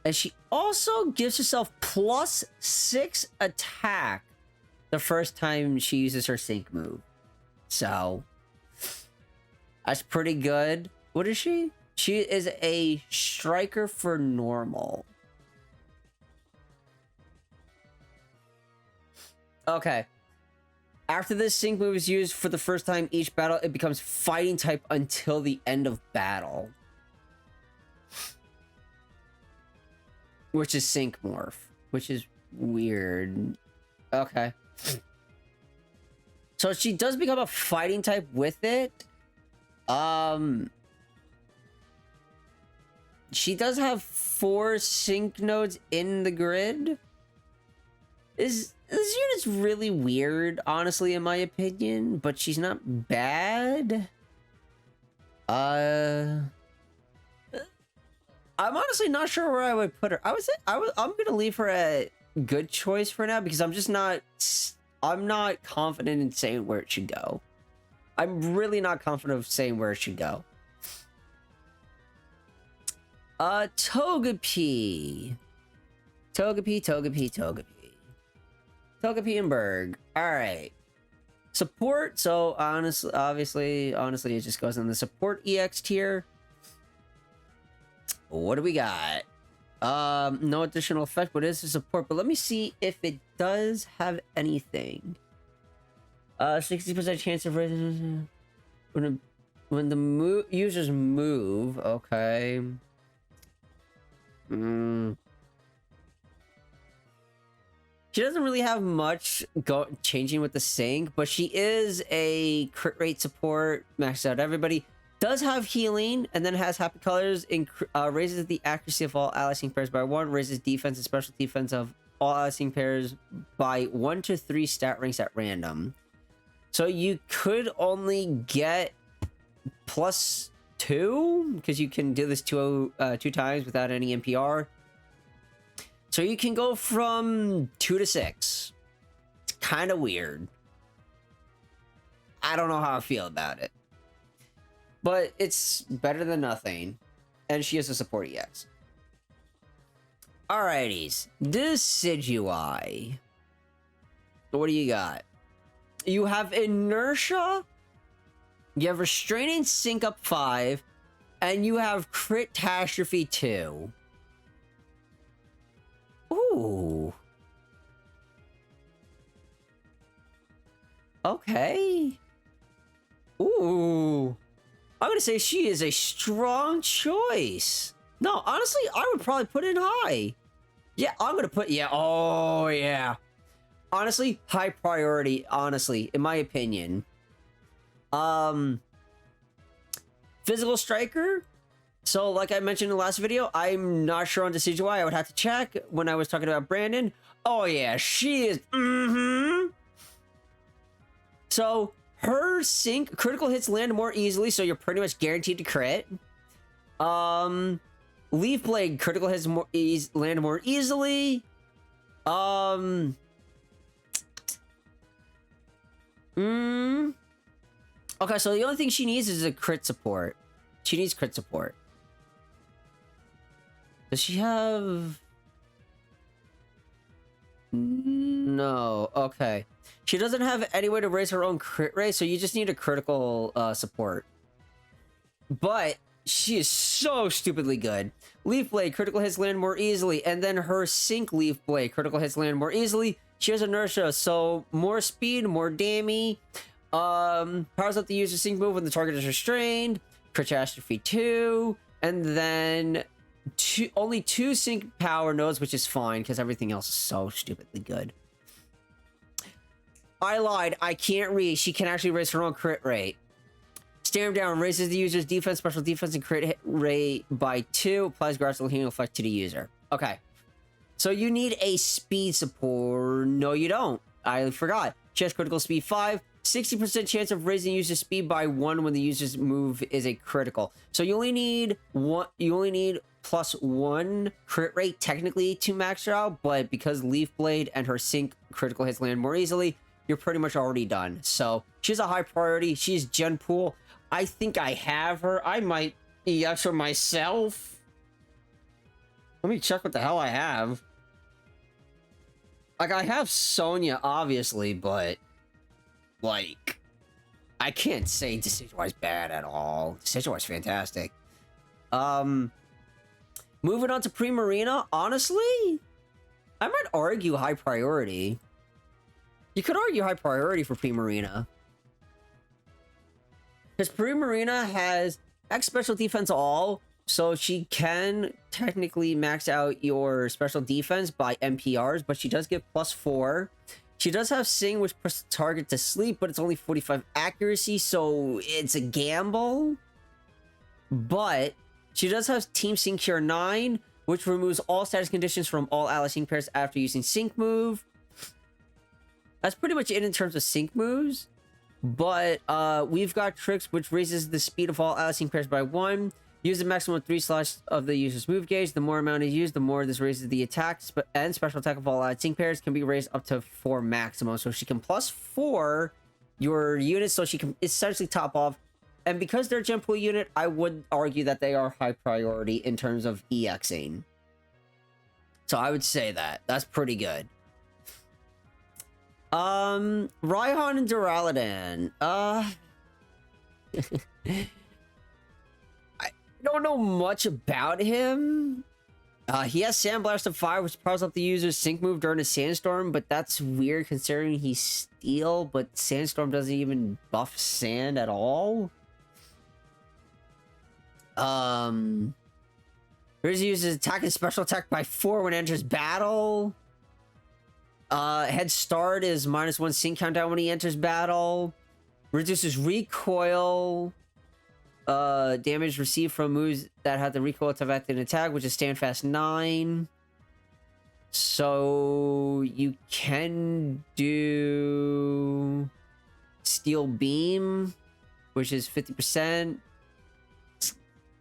And she also gives herself +6 attack the first time she uses her sync move. So, that's pretty good. What is she? She is a striker for normal. Okay. After this sync move is used for the first time each battle, it becomes fighting type until the end of battle. Which is sync morph. Which is weird. Okay. So she does become a fighting type with it. She does have 4 sync nodes in the grid. This unit's really weird, honestly, in my opinion, but she's not bad. I'm honestly not sure where I would put her. I'm gonna leave her a good choice for now because I'm not confident in saying where it should go. I'm really not confident of saying where it should go. Togepi. Togepi and Berg. Alright. Support, so honestly, it just goes in the support EX tier. What do we got? No additional effect, but it is a support. But let me see if it does have anything. 60% chance of when the users move. Okay. She doesn't really have much changing with the sync, but she is a crit rate support, maxed out everybody. Does have healing, and then has happy colors, raises the accuracy of all ally sync pairs by 1, raises defense and special defense of all ally sync pairs by 1 to 3 stat ranks at random. So you could only get +2, because you can do this 2 times without any NPR. So you can go from 2 to 6. It's kind of weird. I don't know how I feel about it. But it's better than nothing. And she has a support EX. Alrighties. Decidueye. What do you got? You have Inertia. You have Restraining Sync up 5. And you have Crit-tastrophe 2. Ooh. Okay. Ooh. I'm gonna say she is a strong choice. No, honestly, I would probably put it in high. Yeah, I'm gonna put, yeah, oh yeah. Honestly, high priority, honestly, in my opinion. Physical Striker. So, like I mentioned in the last video, I'm not sure on Decidueye. I would have to check when I was talking about Brandon. Oh yeah, she is, So, her sync critical hits land more easily, so you're pretty much guaranteed to crit. Leaf Blade critical hits land more easily. Okay, so the only thing she needs is a crit support. She needs crit support. Does she have... No, okay. She doesn't have any way to raise her own crit rate, so you just need a critical support. But she is so stupidly good. Leaf Blade, critical hits land more easily, and then her Sync Leaf Blade, critical hits land more easily. She has Inertia, so more speed, more damage. Powers up the user's sync move when the target is restrained. Crit-tastrophe 2, and then only 2 sync power nodes, which is fine, because everything else is so stupidly good. I lied. I can't read. She can actually raise her own crit rate. Stare him down. Raises the user's defense, special defense, and crit hit rate by 2. Applies gradual healing effect to the user. Okay. So you need a speed support. No, you don't. I forgot. She has critical speed 5. 60% chance of raising user speed by 1 when the user's move is a critical. So you only need one. You only need +1 crit rate technically to max her out, but because Leaf Blade and her sync critical hits land more easily, you're pretty much already done. So she's a high priority. She's Gen Pool. I think I have her. I might EX her myself. Let me check what the hell I have. Like, I have Sonya, obviously, but, like, I can't say decision-wise bad at all. Decision-wise fantastic. Moving on to Primarina, honestly, I might argue high priority. You could argue high priority for Primarina. Because Primarina has X special defense all, so she can technically max out your special defense by MPRs, but she does get +4. She does have Sing, which puts the target to sleep, but it's only 45 accuracy, so it's a gamble. But she does have Team Sync Cure 9, which removes all status conditions from all ally sync pairs after using Sync move. That's pretty much it in terms of Sync moves. But we've got Tricks, which raises the speed of all ally sync pairs by 1. Use the maximum 3 slots of the user's move gauge. The more amount is used, the more this raises the attack and special attack of all allied sync pairs can be raised up to 4 maximum. So she can +4 your units, so she can essentially top off. And because they're a Gen Pool unit, I would argue that they are high priority in terms of EXing. So I would say that. That's pretty good. Raihan and Duraludon. I don't know much about him. He has Sandblast of Fire, which powers up the user's sync move during a Sandstorm, but that's weird considering he's Steel, but Sandstorm doesn't even buff Sand at all. Here's uses attack and special attack by 4 when it enters battle. Head Start is -1 sync countdown when he enters battle. Reduces recoil. Damage received from moves that have the recoil to active attack, which is Standfast 9. So you can do Steel Beam, which is 50%.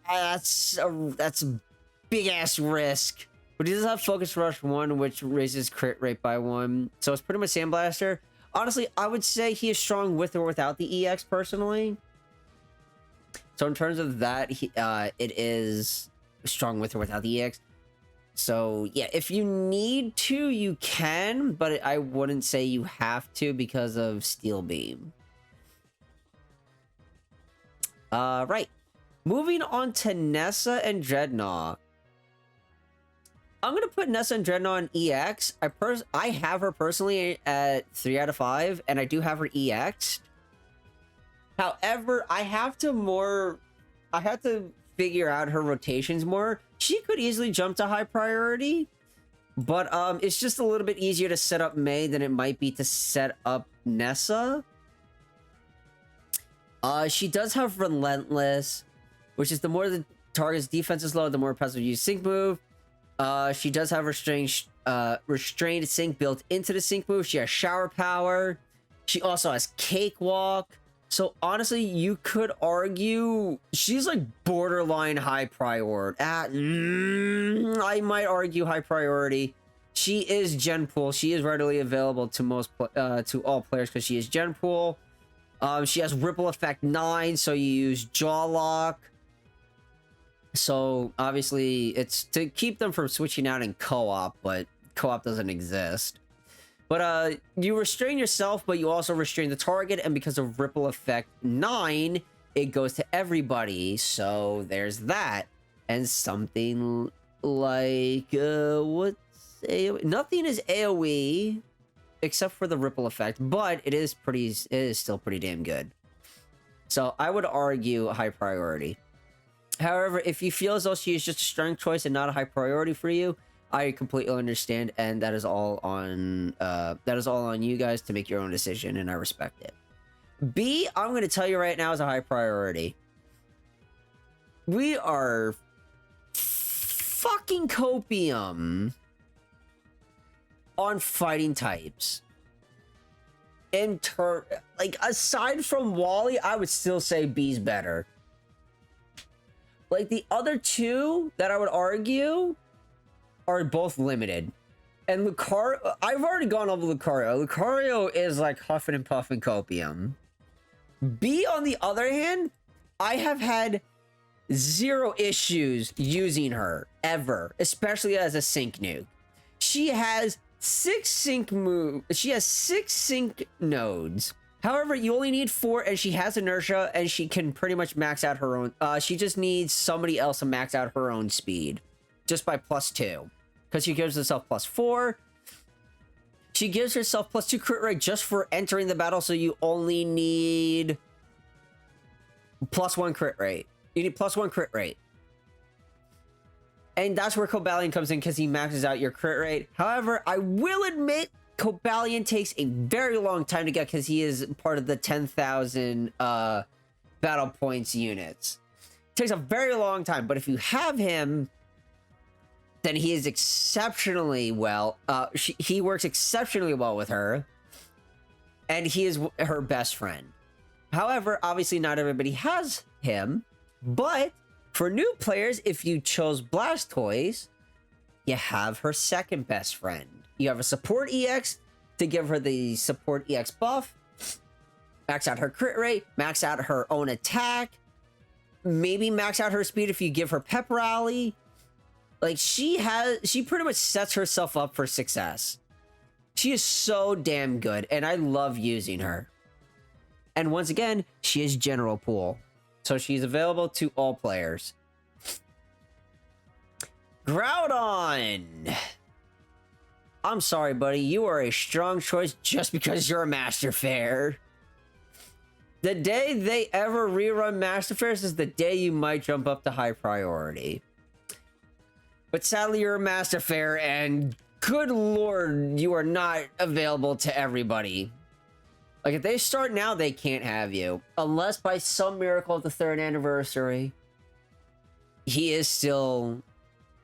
That's a big ass risk. But he does have Focus Rush 1, which raises crit rate by 1. So it's pretty much Sandblaster. Honestly, I would say he is strong with or without the EX personally. So in terms of that, it is strong with or without the EX. So yeah, if you need to, you can, but I wouldn't say you have to because of Steel Beam. Right. Moving on to Nessa and Dreadnought. I'm gonna put Nessa and Dreadnought in EX. I have her personally at 3 out of 5, and I do have her EX'd. However, I have to figure out her rotations more. She could easily jump to high priority, but it's just a little bit easier to set up Mei than it might be to set up Nessa. She does have Relentless, which is the more the target's defense is low, the more passive use sync move. She does have restrained sync built into the sync move. She has shower power. She also has cakewalk. So honestly, you could argue she's like borderline high priority. I might argue high priority. She is Gen Pool. She is readily available to to all players because she is Gen Pool. She has Ripple Effect 9, so you use Jaw Lock. So obviously, it's to keep them from switching out in co-op, but co-op doesn't exist. But you restrain yourself, but you also restrain the target, and because of Ripple Effect 9, it goes to everybody. So there's that. And something like what's AoE? Nothing is AoE except for the Ripple Effect, but it is still pretty damn good. So I would argue high priority. However, if you feel as though she is just a strength choice and not a high priority for you, I completely understand, and that is all on you guys to make your own decision, and I respect it. B, I'm going to tell you right now, is a high priority. We are fucking copium on fighting types. Like, aside from Wally, I would still say B's better. Like, the other two that I would argue are both limited. And Lucario, I've already gone over Lucario. Lucario is like huffing and puffing copium. B, on the other hand, I have had 0 issues using her ever, especially as a sync nuke. She has 6 sync nodes. However, you only need 4, and she has inertia, and she can pretty much max out her own. She just needs somebody else to max out her own speed, just by +2, because she gives herself +4. She gives herself +2 crit rate just for entering the battle, so you only need +1 crit rate. You need +1 crit rate. And that's where Cobalion comes in, because he maxes out your crit rate. However, I will admit, Cobalion takes a very long time to get, because he is part of the 10,000 battle points units. It takes a very long time, but if you have him, then he is exceptionally well. He works exceptionally well with her, and he is her best friend. However, obviously not everybody has him, but for new players, if you chose Blastoise, you have her second best friend. You have a support EX to give her the support EX buff, max out her crit rate, max out her own attack, maybe max out her speed if you give her Pep Rally. Like, she pretty much sets herself up for success. She is so damn good, and I love using her. And once again, she is General Pool, so she's available to all players. Groudon! I'm sorry, buddy. You are a strong choice just because you're a Master Fair. The day they ever rerun Master Fairs is the day you might jump up to high priority. But sadly, you're a Master Fair, and good lord, you are not available to everybody. Like, if they start now, they can't have you. Unless by some miracle of the 3rd anniversary, he is still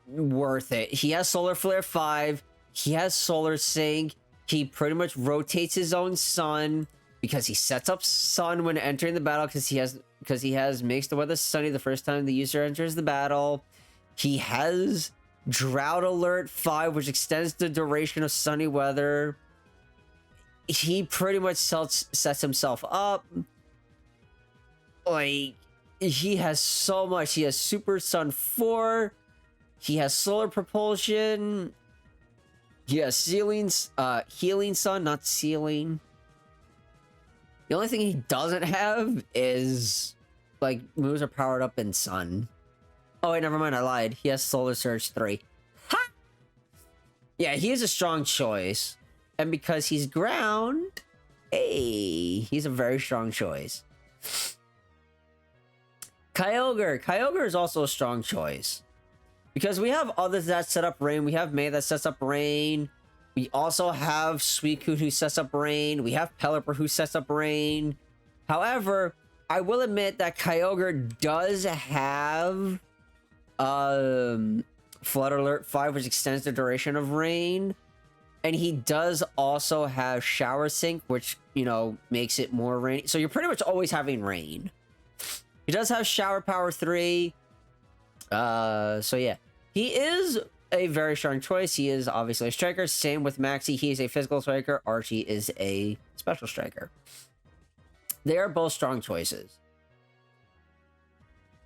worth it. He has Solar Flare 5. He has Solar Sync. He pretty much rotates his own sun, because he sets up sun when entering the battle, because he has Makes the Weather Sunny the first time the user enters the battle. He has Drought Alert 5, which extends the duration of sunny weather. He pretty much sets himself up. Like, he has so much. He has Super Sun 4. He has Solar Propulsion. He has Healing Sun, not Ceiling. The only thing he doesn't have is, like, moves are powered up in Sun. Oh, wait, never mind, I lied. He has Solar Surge 3. Ha! Yeah, he is a strong choice. And because he's ground, hey, he's a very strong choice. Kyogre. Kyogre is also a strong choice. Because we have others that set up Rain. We have May that sets up Rain. We also have Suicune who sets up Rain. We have Pelipper who sets up Rain. However, I will admit that Kyogre does have Flood Alert 5, which extends the duration of Rain. And he does also have Shower Sync, which, you know, makes it more rainy. So you're pretty much always having rain. He does have Shower Power 3. So yeah. He is a very strong choice. He is obviously a striker. Same with Maxie. He is a physical striker. Archie is a special striker. They are both strong choices.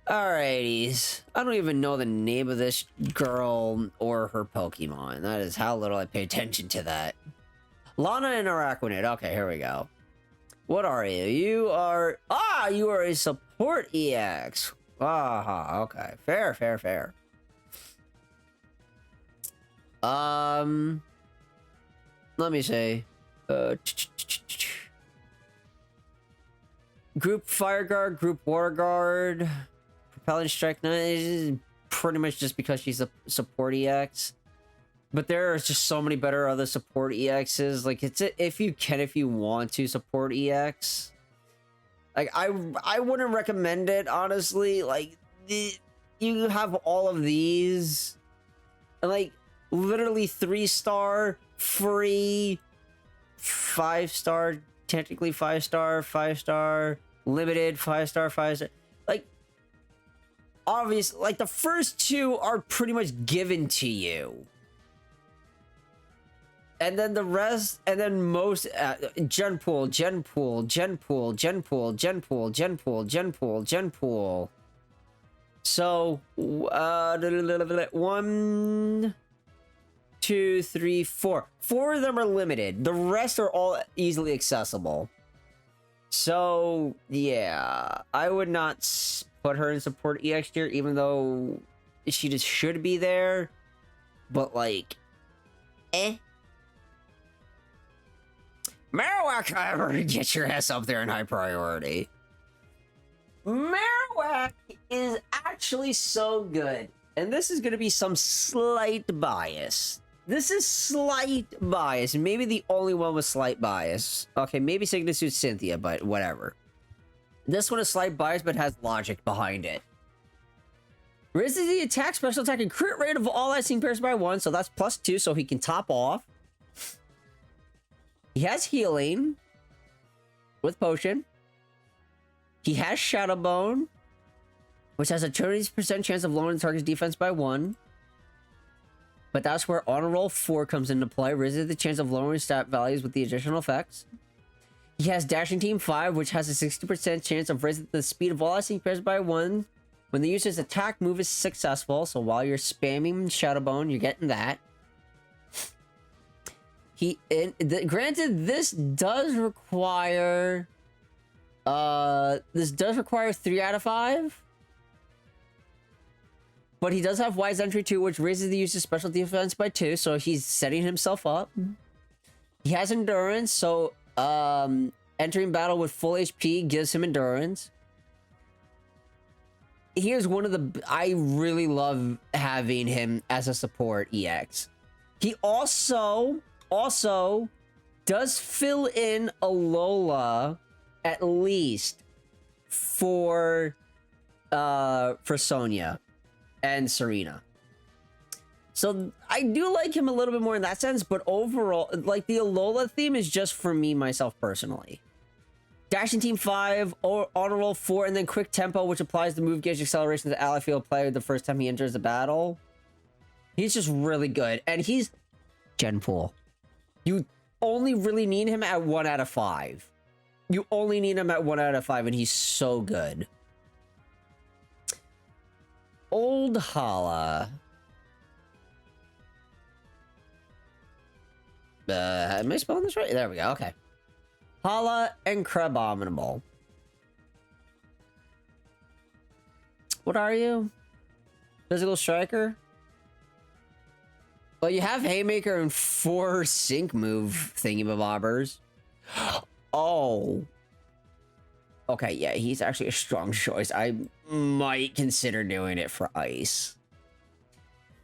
Alrighties. I don't even know the name of this girl or her Pokemon. That is how little I pay attention to that. Lana and Araquanid. Okay, here we go. What are you? You are... Ah! You are a support EX. Aha, okay. Fair, fair, fair. Let me see. Group Fire Guard, Group Water Guard... Propelling Strike 9 is pretty much just because she's a support EX. But there are just so many better other support EXs. Like, it's if you want to support EX. Like, I wouldn't recommend it, honestly. Like, you have all of these. Like, literally 3-star, free, 5-star, technically 5-star, 5-star, limited, 5-star, 5-star. Like, obviously, like, the first two are pretty much given to you. And then the rest, and then most, Gen Pool, Gen Pool, Gen Pool, Gen Pool, Gen Pool, Gen Pool, Gen Pool, Gen Pool. So, 1, 2, 3, 4. 4 of them are limited. The rest are all easily accessible. So, yeah, I would not put her in support EX tier, even though she just should be there. But, like, Marowak, however, get your ass up there in high priority. Marowak is actually so good. And this is going to be some slight bias. This is slight bias. Maybe the only one with slight bias. Okay, maybe Signasuit Cynthia, but whatever. This one is slight bias, but has logic behind it. Raises the attack, special attack, and crit rate of all icing pairs by 1, so that's +2, so he can top off. He has healing with potion. He has Shadow Bone, which has a 20% chance of lowering the target's defense by 1. But that's where Honor Roll 4 comes into play. Raises the chance of lowering stat values with the additional effects. He has Dashing Team 5, which has a 60% chance of raising the speed of all icing pairs by 1 when the user's attack move is successful. So while you're spamming Shadow Bone, you're getting that. Granted, this does require 3 out of 5. But he does have Wise Entry 2, which raises the user's special defense by 2, so he's setting himself up. He has Endurance, so entering battle with full HP gives him Endurance. Here's one of the... I really love having him as a support EX. He also does fill in Alola at least for Sonia and Serena. So I do like him a little bit more in that sense, but overall, like, the Alola theme is just for me, myself, personally. Dashing Team 5, Honor Roll 4, and then Quick Tempo, which applies the move gauge acceleration to the ally field player the first time he enters the battle. He's just really good, and he's Gen Pool. You only really need him at 1 out of 5. You only need him at 1 out of 5, and he's so good. Old Hala. Am I spelling this right? There we go, okay. Hala and Crabominable. What are you? Physical Striker? Well, you have Haymaker and 4 sync move thingy-bobbers. Oh. Okay, yeah, he's actually a strong choice. I might consider doing it for Ice.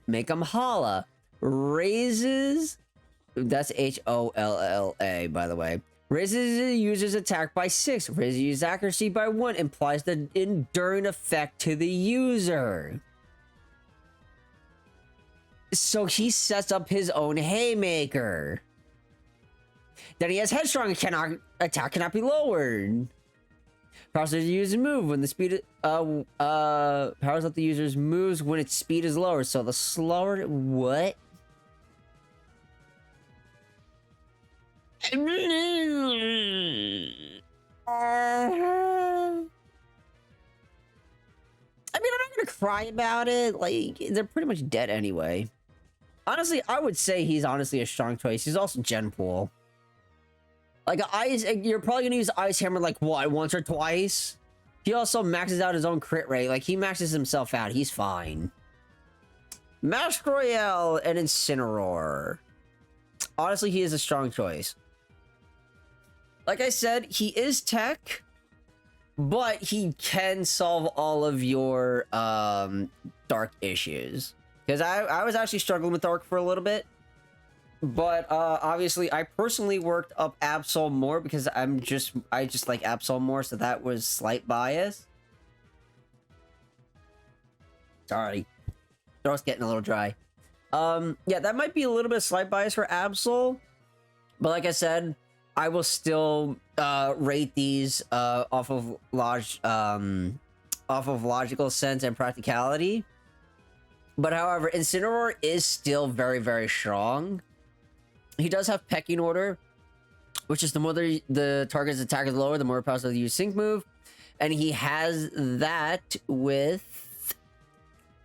Make him Hala. Raises... That's H-O-L-L-A, by the way. Raises the user's attack by 6. Raises the user's accuracy by 1. Implies the enduring effect to the user. So he sets up his own Haymaker. Then he has Headstrong and attack cannot be lowered. Powers up the user's move when the speed powers up the user's moves when its speed is lower. So the slower what? I mean, I'm not gonna cry about it. Like, they're pretty much dead anyway. Honestly, I would say he's honestly a strong choice. He's also Gen Pool. Like, Ice, you're probably gonna use Ice Hammer like what, once or twice? He also maxes out his own crit rate. Like, he maxes himself out. He's fine. Mask Royale and Incineroar. Honestly, he is a strong choice. Like I said, he is tech, but he can solve all of your dark issues. Because I was actually struggling with dark for a little bit. But obviously, I personally worked up Absol more because I just like Absol more, so that was slight bias. Sorry. Throat's getting a little dry. Yeah, that might be a little bit slight bias for Absol, but like I said, I will still rate these off of logical sense and practicality. But however, Incineroar is still very, very strong. He does have Pecking Order, which is the more the target's attack is lower, the more powerful you use Sync move. And he has that with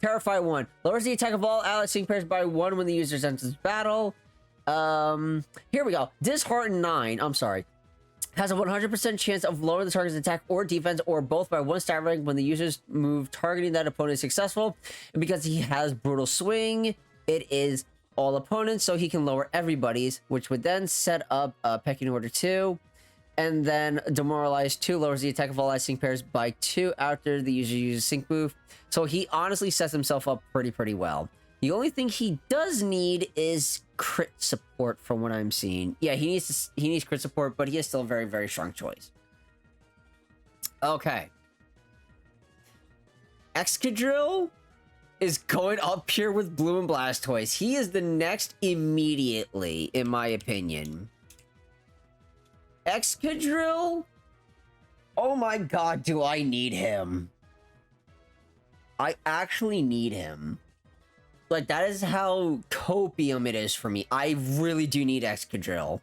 Terrify 1. Lowers the attack of all allied Sync pairs by 1 when the user enters battle. Here we go. Dishearten 9, I'm sorry, has a 100% chance of lowering the target's attack or defense or both by 1 stat rank when the user's move targeting that opponent is successful. And because he has Brutal Swing, it is all opponents, so he can lower everybody's, which would then set up Pecking Order 2. And then Demoralize 2 lowers the attack of all allied Sync pairs by 2 after the user uses Sync move. So he honestly sets himself up pretty well. The only thing he does need is crit support from what I'm seeing. Yeah, he needs crit support, but he is still a very, very strong choice. Okay. Excadrill is going up here with Blue and Blastoise. He is the next immediately, in my opinion. Excadrill? Oh my god, do I need him. I actually need him. Like, that is how copium it is for me. I really do need Excadrill.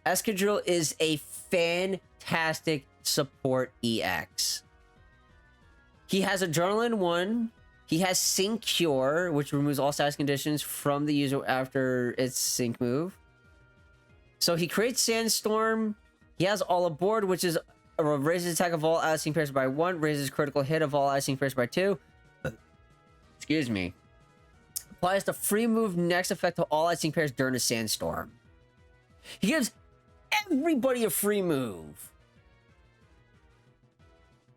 Excadrill is a fantastic support EX. He has Adrenaline 1. He has Sync Cure, which removes all status conditions from the user after its Sync move. So he creates Sandstorm. He has All Aboard, which is raises attack of all allied Sync pairs by 1, raises critical hit of all allied Sync pairs by 2. Excuse me. Applies the free move next effect to all allied Sync pairs during a Sandstorm. He gives everybody a free move.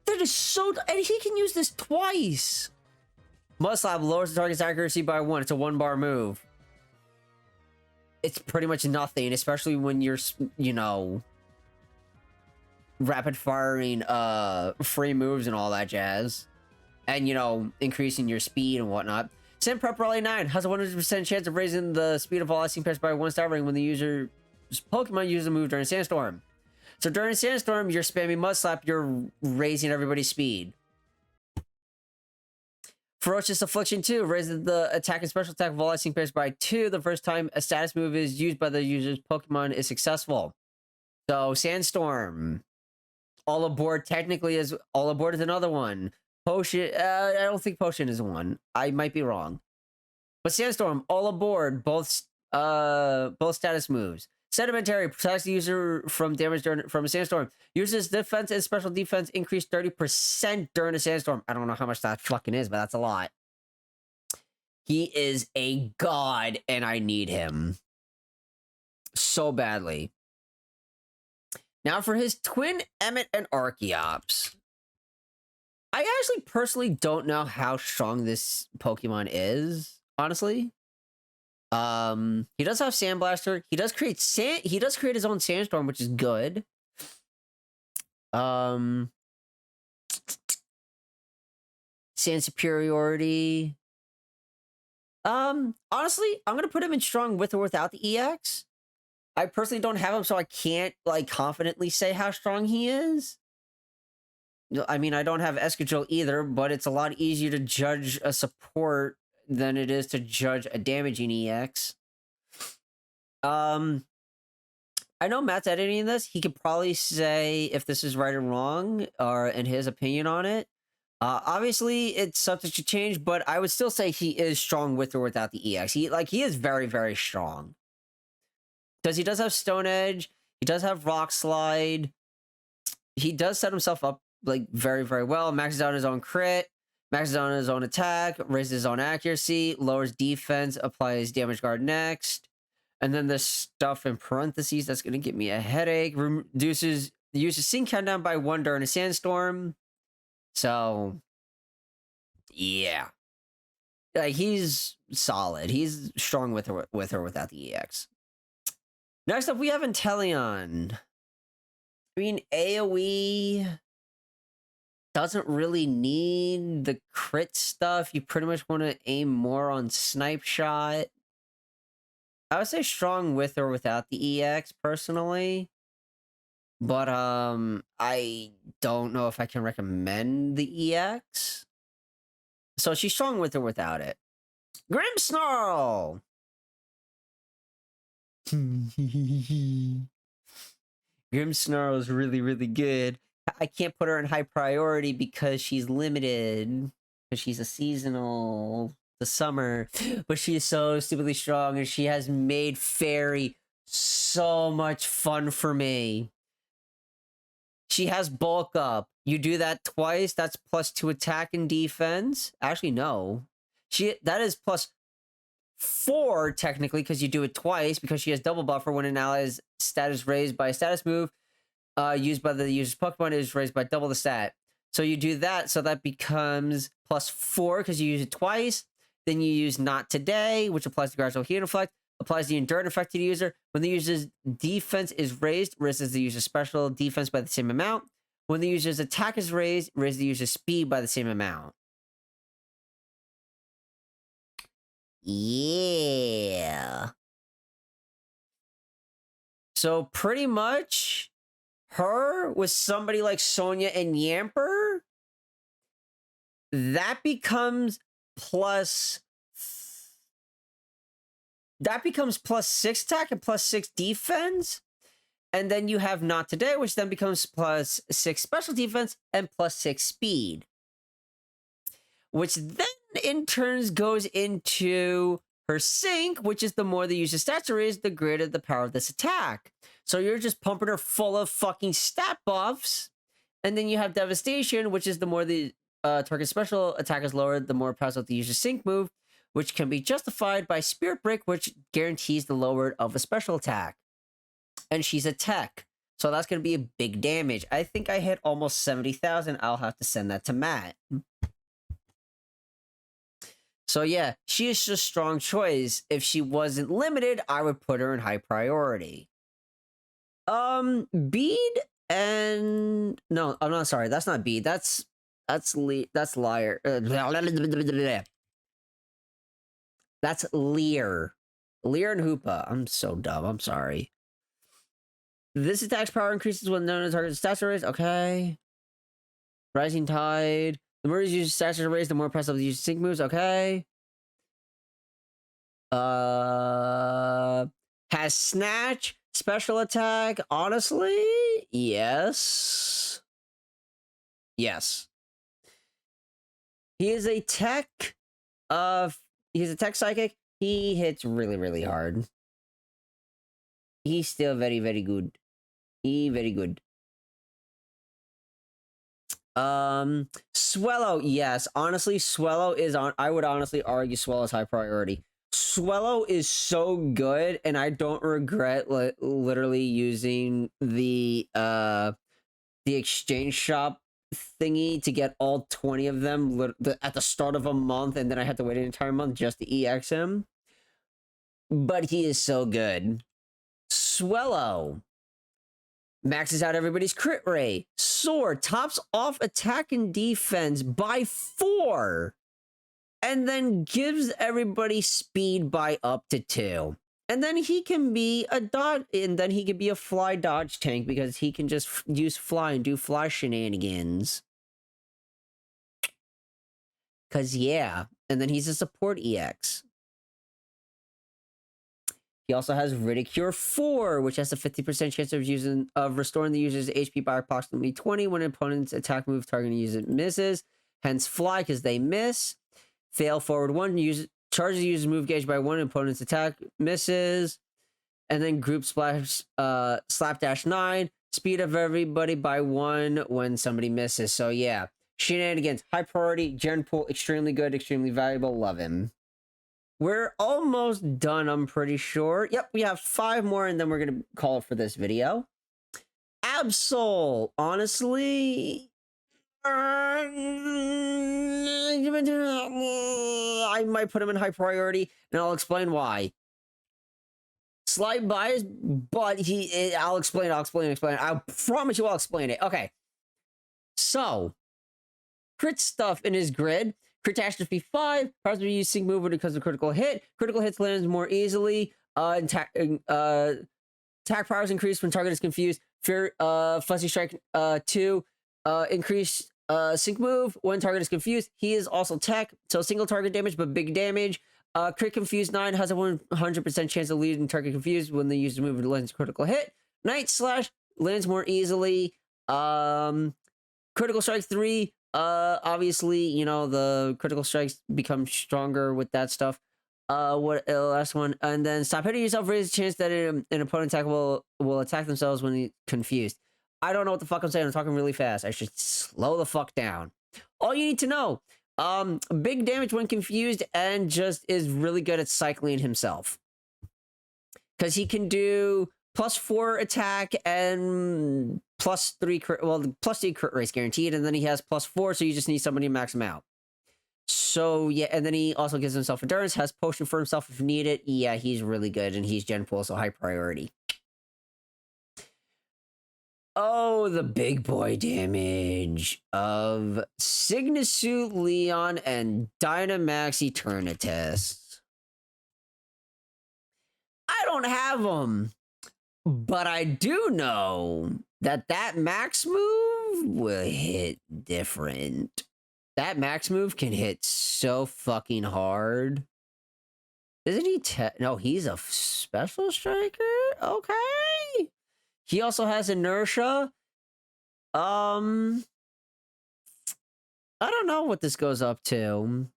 That is so... And he can use this twice. Mudslap lowers the target's accuracy by 1. It's a 1-bar move. It's pretty much nothing, especially when you're, you know, rapid firing free moves and all that jazz. And, you know, increasing your speed and whatnot. Sand Prep Rally 9 has a 100% chance of raising the speed of all allied Sync pairs by 1 star rating when the user's Pokemon uses a move during Sandstorm. So during Sandstorm, you're spamming Mudslap, you're raising everybody's speed. Ferocious Affliction 2 raises the attack and special attack of all allied Sync pairs by 2 the first time a status move is used by the user's Pokemon is successful. So Sandstorm. All Aboard technically is... All Aboard is another one. Potion... I don't think Potion is one. I might be wrong. But Sandstorm, All Aboard, both status moves. Sedimentary protects the user from damage from a Sandstorm. Uses defense and special defense increase 30% during a Sandstorm. I don't know how much that fucking is, but that's a lot. He is a god, and I need him so badly. Now for his twin Emmet and Archeops. I actually personally don't know how strong this Pokemon is, honestly. He does have Sandblaster. He does create his own Sandstorm, which is good. Sand Superiority. Honestly, I'm gonna put him in strong with or without the EX. I personally don't have him, so I can't like confidently say how strong he is. I mean, I don't have Excadrill either, but it's a lot easier to judge a support than it is to judge a damaging EX. I know Matt's editing this. He could probably say if this is right or wrong, or in his opinion on it. Obviously, it's subject to change, but I would still say he is strong with or without the EX. He is very, very strong. Because he does have Stone Edge. He does have Rock Slide. He does set himself up like very, very well. Maxes out his own crit. Maxes out his own attack. Raises his own accuracy. Lowers defense. Applies damage guard next. And then the stuff in parentheses that's going to give me a headache. Reduces the user's sync countdown by 1 during a Sandstorm. So, yeah. Like, he's solid. He's strong with or without the EX. Next up, we have Inteleon. I mean, AoE doesn't really need the crit stuff. You pretty much want to aim more on snipe shot. I would say strong with or without the EX personally. But I don't know if I can recommend the EX. So she's strong with or without it. Grimmsnarl! Grimmsnarl is really, really good. I can't put her in high priority because she's limited. Because she's a seasonal, the summer. But she is so stupidly strong, and she has made Fairy so much fun for me. She has bulk up. You do that twice, that's +2 attack and defense. Actually, no. That is +4 technically, because you do it twice, because she has double buffer when an ally's status raised by a status move used by the user's Pokemon is raised by double the stat. So you do that, so that becomes +4 because you use it twice. Then you use Not Today, which applies the gradual healing effect, applies the Endurance effect to the user. When the user's defense is raised, raises the user's special defense by the same amount. When the user's attack is raised, raises the user's speed by the same amount. Yeah. So pretty much, her with somebody like Sonya and Yamper, that becomes +6 attack and +6 defense. And then you have Not Today, which then becomes +6 special defense and +6 speed. Which then in turns goes into her sync, which is the more the user's stats are raised, the greater the power of this attack. So you're just pumping her full of fucking stat buffs. And then you have Devastation, which is the more the target special attack is lowered, the more powerful the user's sync move, which can be justified by Spirit Break, which guarantees the lower of a special attack. And she's a tech, so that's going to be a big damage. I think I hit almost 70,000. I'll have to send that to Matt. So yeah, she is just a strong choice. If she wasn't limited, I would put her in high priority. Bead and... No, I'm not sorry. That's not Bead. That's Liar. That's Leer. Leer and Hoopa. I'm so dumb. I'm sorry. This attack's power increases when known as target's stats are raised. Okay. Rising Tide. The more user's stats are raised, the more impressive the user's sync moves. Okay. Has Snatch. Special attack. Honestly, yes. Yes. He is a tech. He's a tech psychic. He hits really, really hard. He's still very, very good. Very good. Swellow, yes. Honestly, Swellow is on. I would honestly argue Swellow is high priority. Swellow is so good, and I don't regret literally using the exchange shop thingy to get all 20 of them at the start of a month, and then I had to wait an entire month just to EX him. But he is so good. Swellow maxes out everybody's crit rate. Soar tops off attack and defense by 4. And then gives everybody speed by up to 2. And then he can be a dodge, and then he can be a fly dodge tank because he can just use fly and do fly shenanigans. Cause yeah, and then he's a support EX. He also has Ridicure 4, which has a 50% chance of restoring the user's HP by approximately 20 when an opponent's attack move targeting the user misses. Hence Fly, because they miss. Fail Forward 1, charges the user's move gauge by 1, opponent's attack misses. And then Group Splash, Slapdash 9, speed of everybody by 1 when somebody misses. So yeah, shenanigans, high priority, Gen Pool, extremely good, extremely valuable, love him. We're almost done, I'm pretty sure. Yep, we have 5 more, and then we're going to call it for this video. Absol, honestly, I might put him in high priority, and I'll explain why. Slight bias, but I'll explain. I promise you I'll explain it. Okay. So, crit stuff in his grid. Catastrophe 5, powers to be used sync move when it comes to critical hit. Critical hits lands more easily. Attack powers increase when target is confused. Fear, Fuzzy Strike 2, increase sync move when target is confused. He is also tech, so single target damage but big damage. Crit Confused 9 has a 100% chance of leading target confused when they use the move to lands critical hit. Night Slash lands more easily. Critical Strike 3, obviously, you know, the critical strikes become stronger with that stuff. Last one, and then stop hitting yourself. Raise the chance that an opponent attack will attack themselves when he's confused. I don't know what the fuck I'm saying. I'm talking really fast. I should slow the fuck down. All you need to know, big damage when confused, and just is really good at cycling himself. Because he can do +4 attack and +3 crit, well, +3 crit race guaranteed, and then he has +4, so you just need somebody to max him out. So, yeah, and then he also gives himself endurance, has potion for himself if needed. Yeah, he's really good, and he's Gen Pool, so high priority. Oh, the big boy damage of Signasuit Leon and Dynamax Eternatus. I don't have them, but I do know that max move will hit different. That max move can hit so fucking hard. Isn't he? No, he's a special striker? Okay. He also has inertia. I don't know what this goes up to.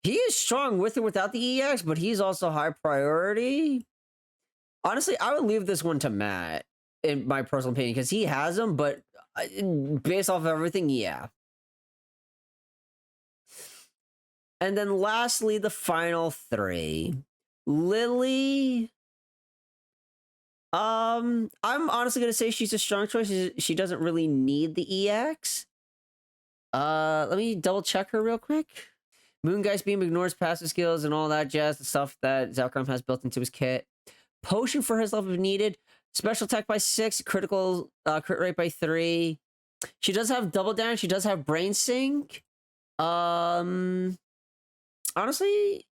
He is strong with or without the EX, but he's also high priority. Honestly, I would leave this one to Matt, in my personal opinion, because he has them, but based off of everything, yeah. And then lastly, the final 3. Lily. I'm honestly gonna say she's a strong choice. She doesn't really need the EX. Let me double check her real quick. Moongeist Beam ignores passive skills and all that jazz, the stuff that Zelkram has built into his kit. Potion for his level if needed. Special attack by 6, critical crit rate by 3. She does have double damage. She does have brain sync. Honestly,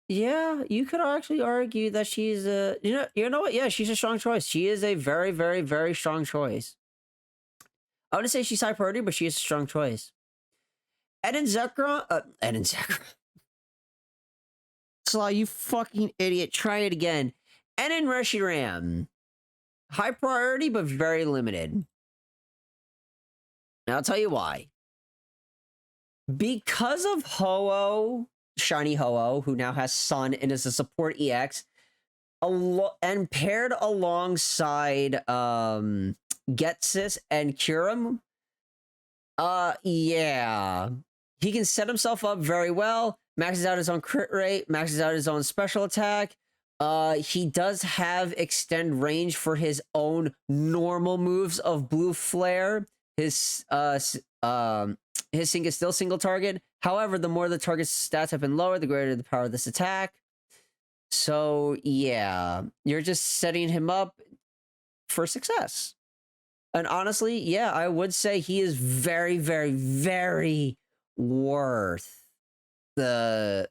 yeah, you could actually argue that she's a, you know what? Yeah, she's a strong choice. She is a very, very, very strong choice. I wouldn't say she's high priority, but she is a strong choice. Eden Zekrom, Slaw, you fucking idiot. Try it again. Eden Reshiram. High priority, but very limited. And I'll tell you why. Because of Ho-Oh, Shiny Ho-Oh, who now has Sun and is a support EX, and paired alongside Getsis and Kyurem, yeah, he can set himself up very well, maxes out his own crit rate, maxes out his own special attack. He does have extend range for his own normal moves of Blue Flare. His sync is still single target. However, the more the target's stats have been lowered, the greater the power of this attack. So, yeah, you're just setting him up for success. And honestly, yeah, I would say he is very, very, very worth the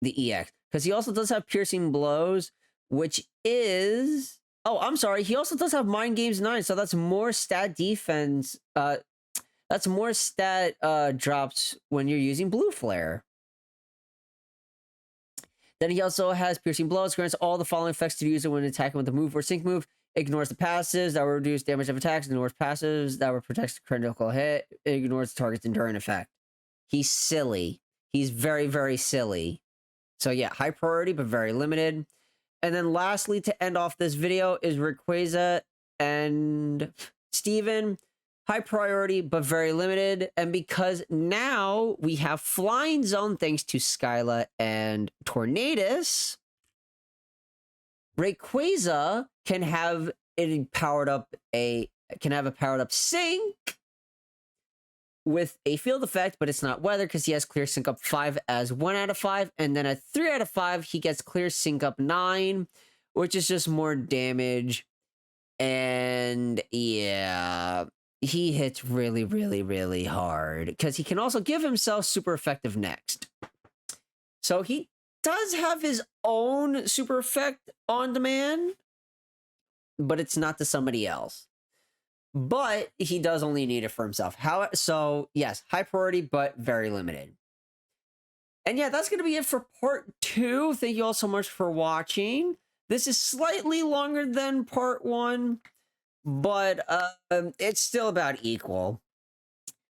EX. Because he also does have Piercing Blows, which is... Oh, I'm sorry. He also does have Mind Games 9, so that's more stat defense. That's more stat drops when you're using Blue Flare. Then he also has Piercing Blows, grants all the following effects to the user when attacking with a move or sync move. Ignores the passives that will reduce damage of attacks, ignores passives that will protect the critical hit, ignores the target's enduring effect. He's silly. He's very, very silly. So yeah, high priority, but very limited. And then lastly, to end off this video, is Rayquaza and Steven. High priority, but very limited. And because now we have Flying Zone thanks to Skyla and Tornadus, Rayquaza can have a powered up sync with a field effect, but it's not weather because he has clear sync up 5 as 1 out of 5, and then at 3 out of 5 he gets clear sync up 9, which is just more damage. And yeah, he hits really, really, really hard because he can also give himself super effective next. So he does have his own super effect on demand, but it's not to somebody else. But he does only need it for himself. So yes, high priority, but very limited. And yeah, that's going to be it for part 2. Thank you all so much for watching. This is slightly longer than part 1, but it's still about equal.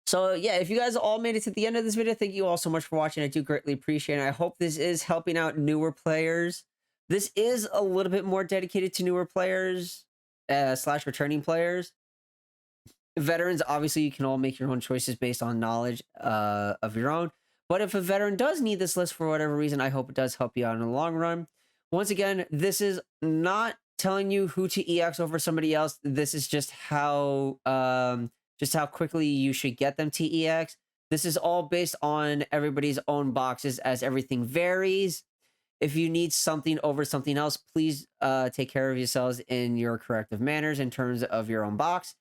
So yeah, if you guys all made it to the end of this video, thank you all so much for watching. I do greatly appreciate it. I hope this is helping out newer players. This is a little bit more dedicated to newer players / returning players. Veterans, obviously, you can all make your own choices based on knowledge of your own. But if a veteran does need this list for whatever reason, I hope it does help you out in the long run. Once again, this is not telling you who to EX over somebody else. This is just how quickly you should get them to EX. This is all based on everybody's own boxes, as everything varies. If you need something over something else, please take care of yourselves in your corrective manners in terms of your own box.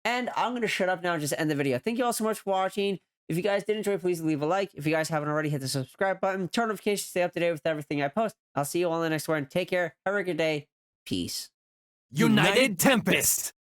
And I'm going to shut up now and just end the video. Thank you all so much for watching. If you guys did enjoy, please leave a like. If you guys haven't already, hit the subscribe button. Turn notifications to stay up to date with everything I post. I'll see you all in the next one. Take care. Have a good day. Peace. United Tempest!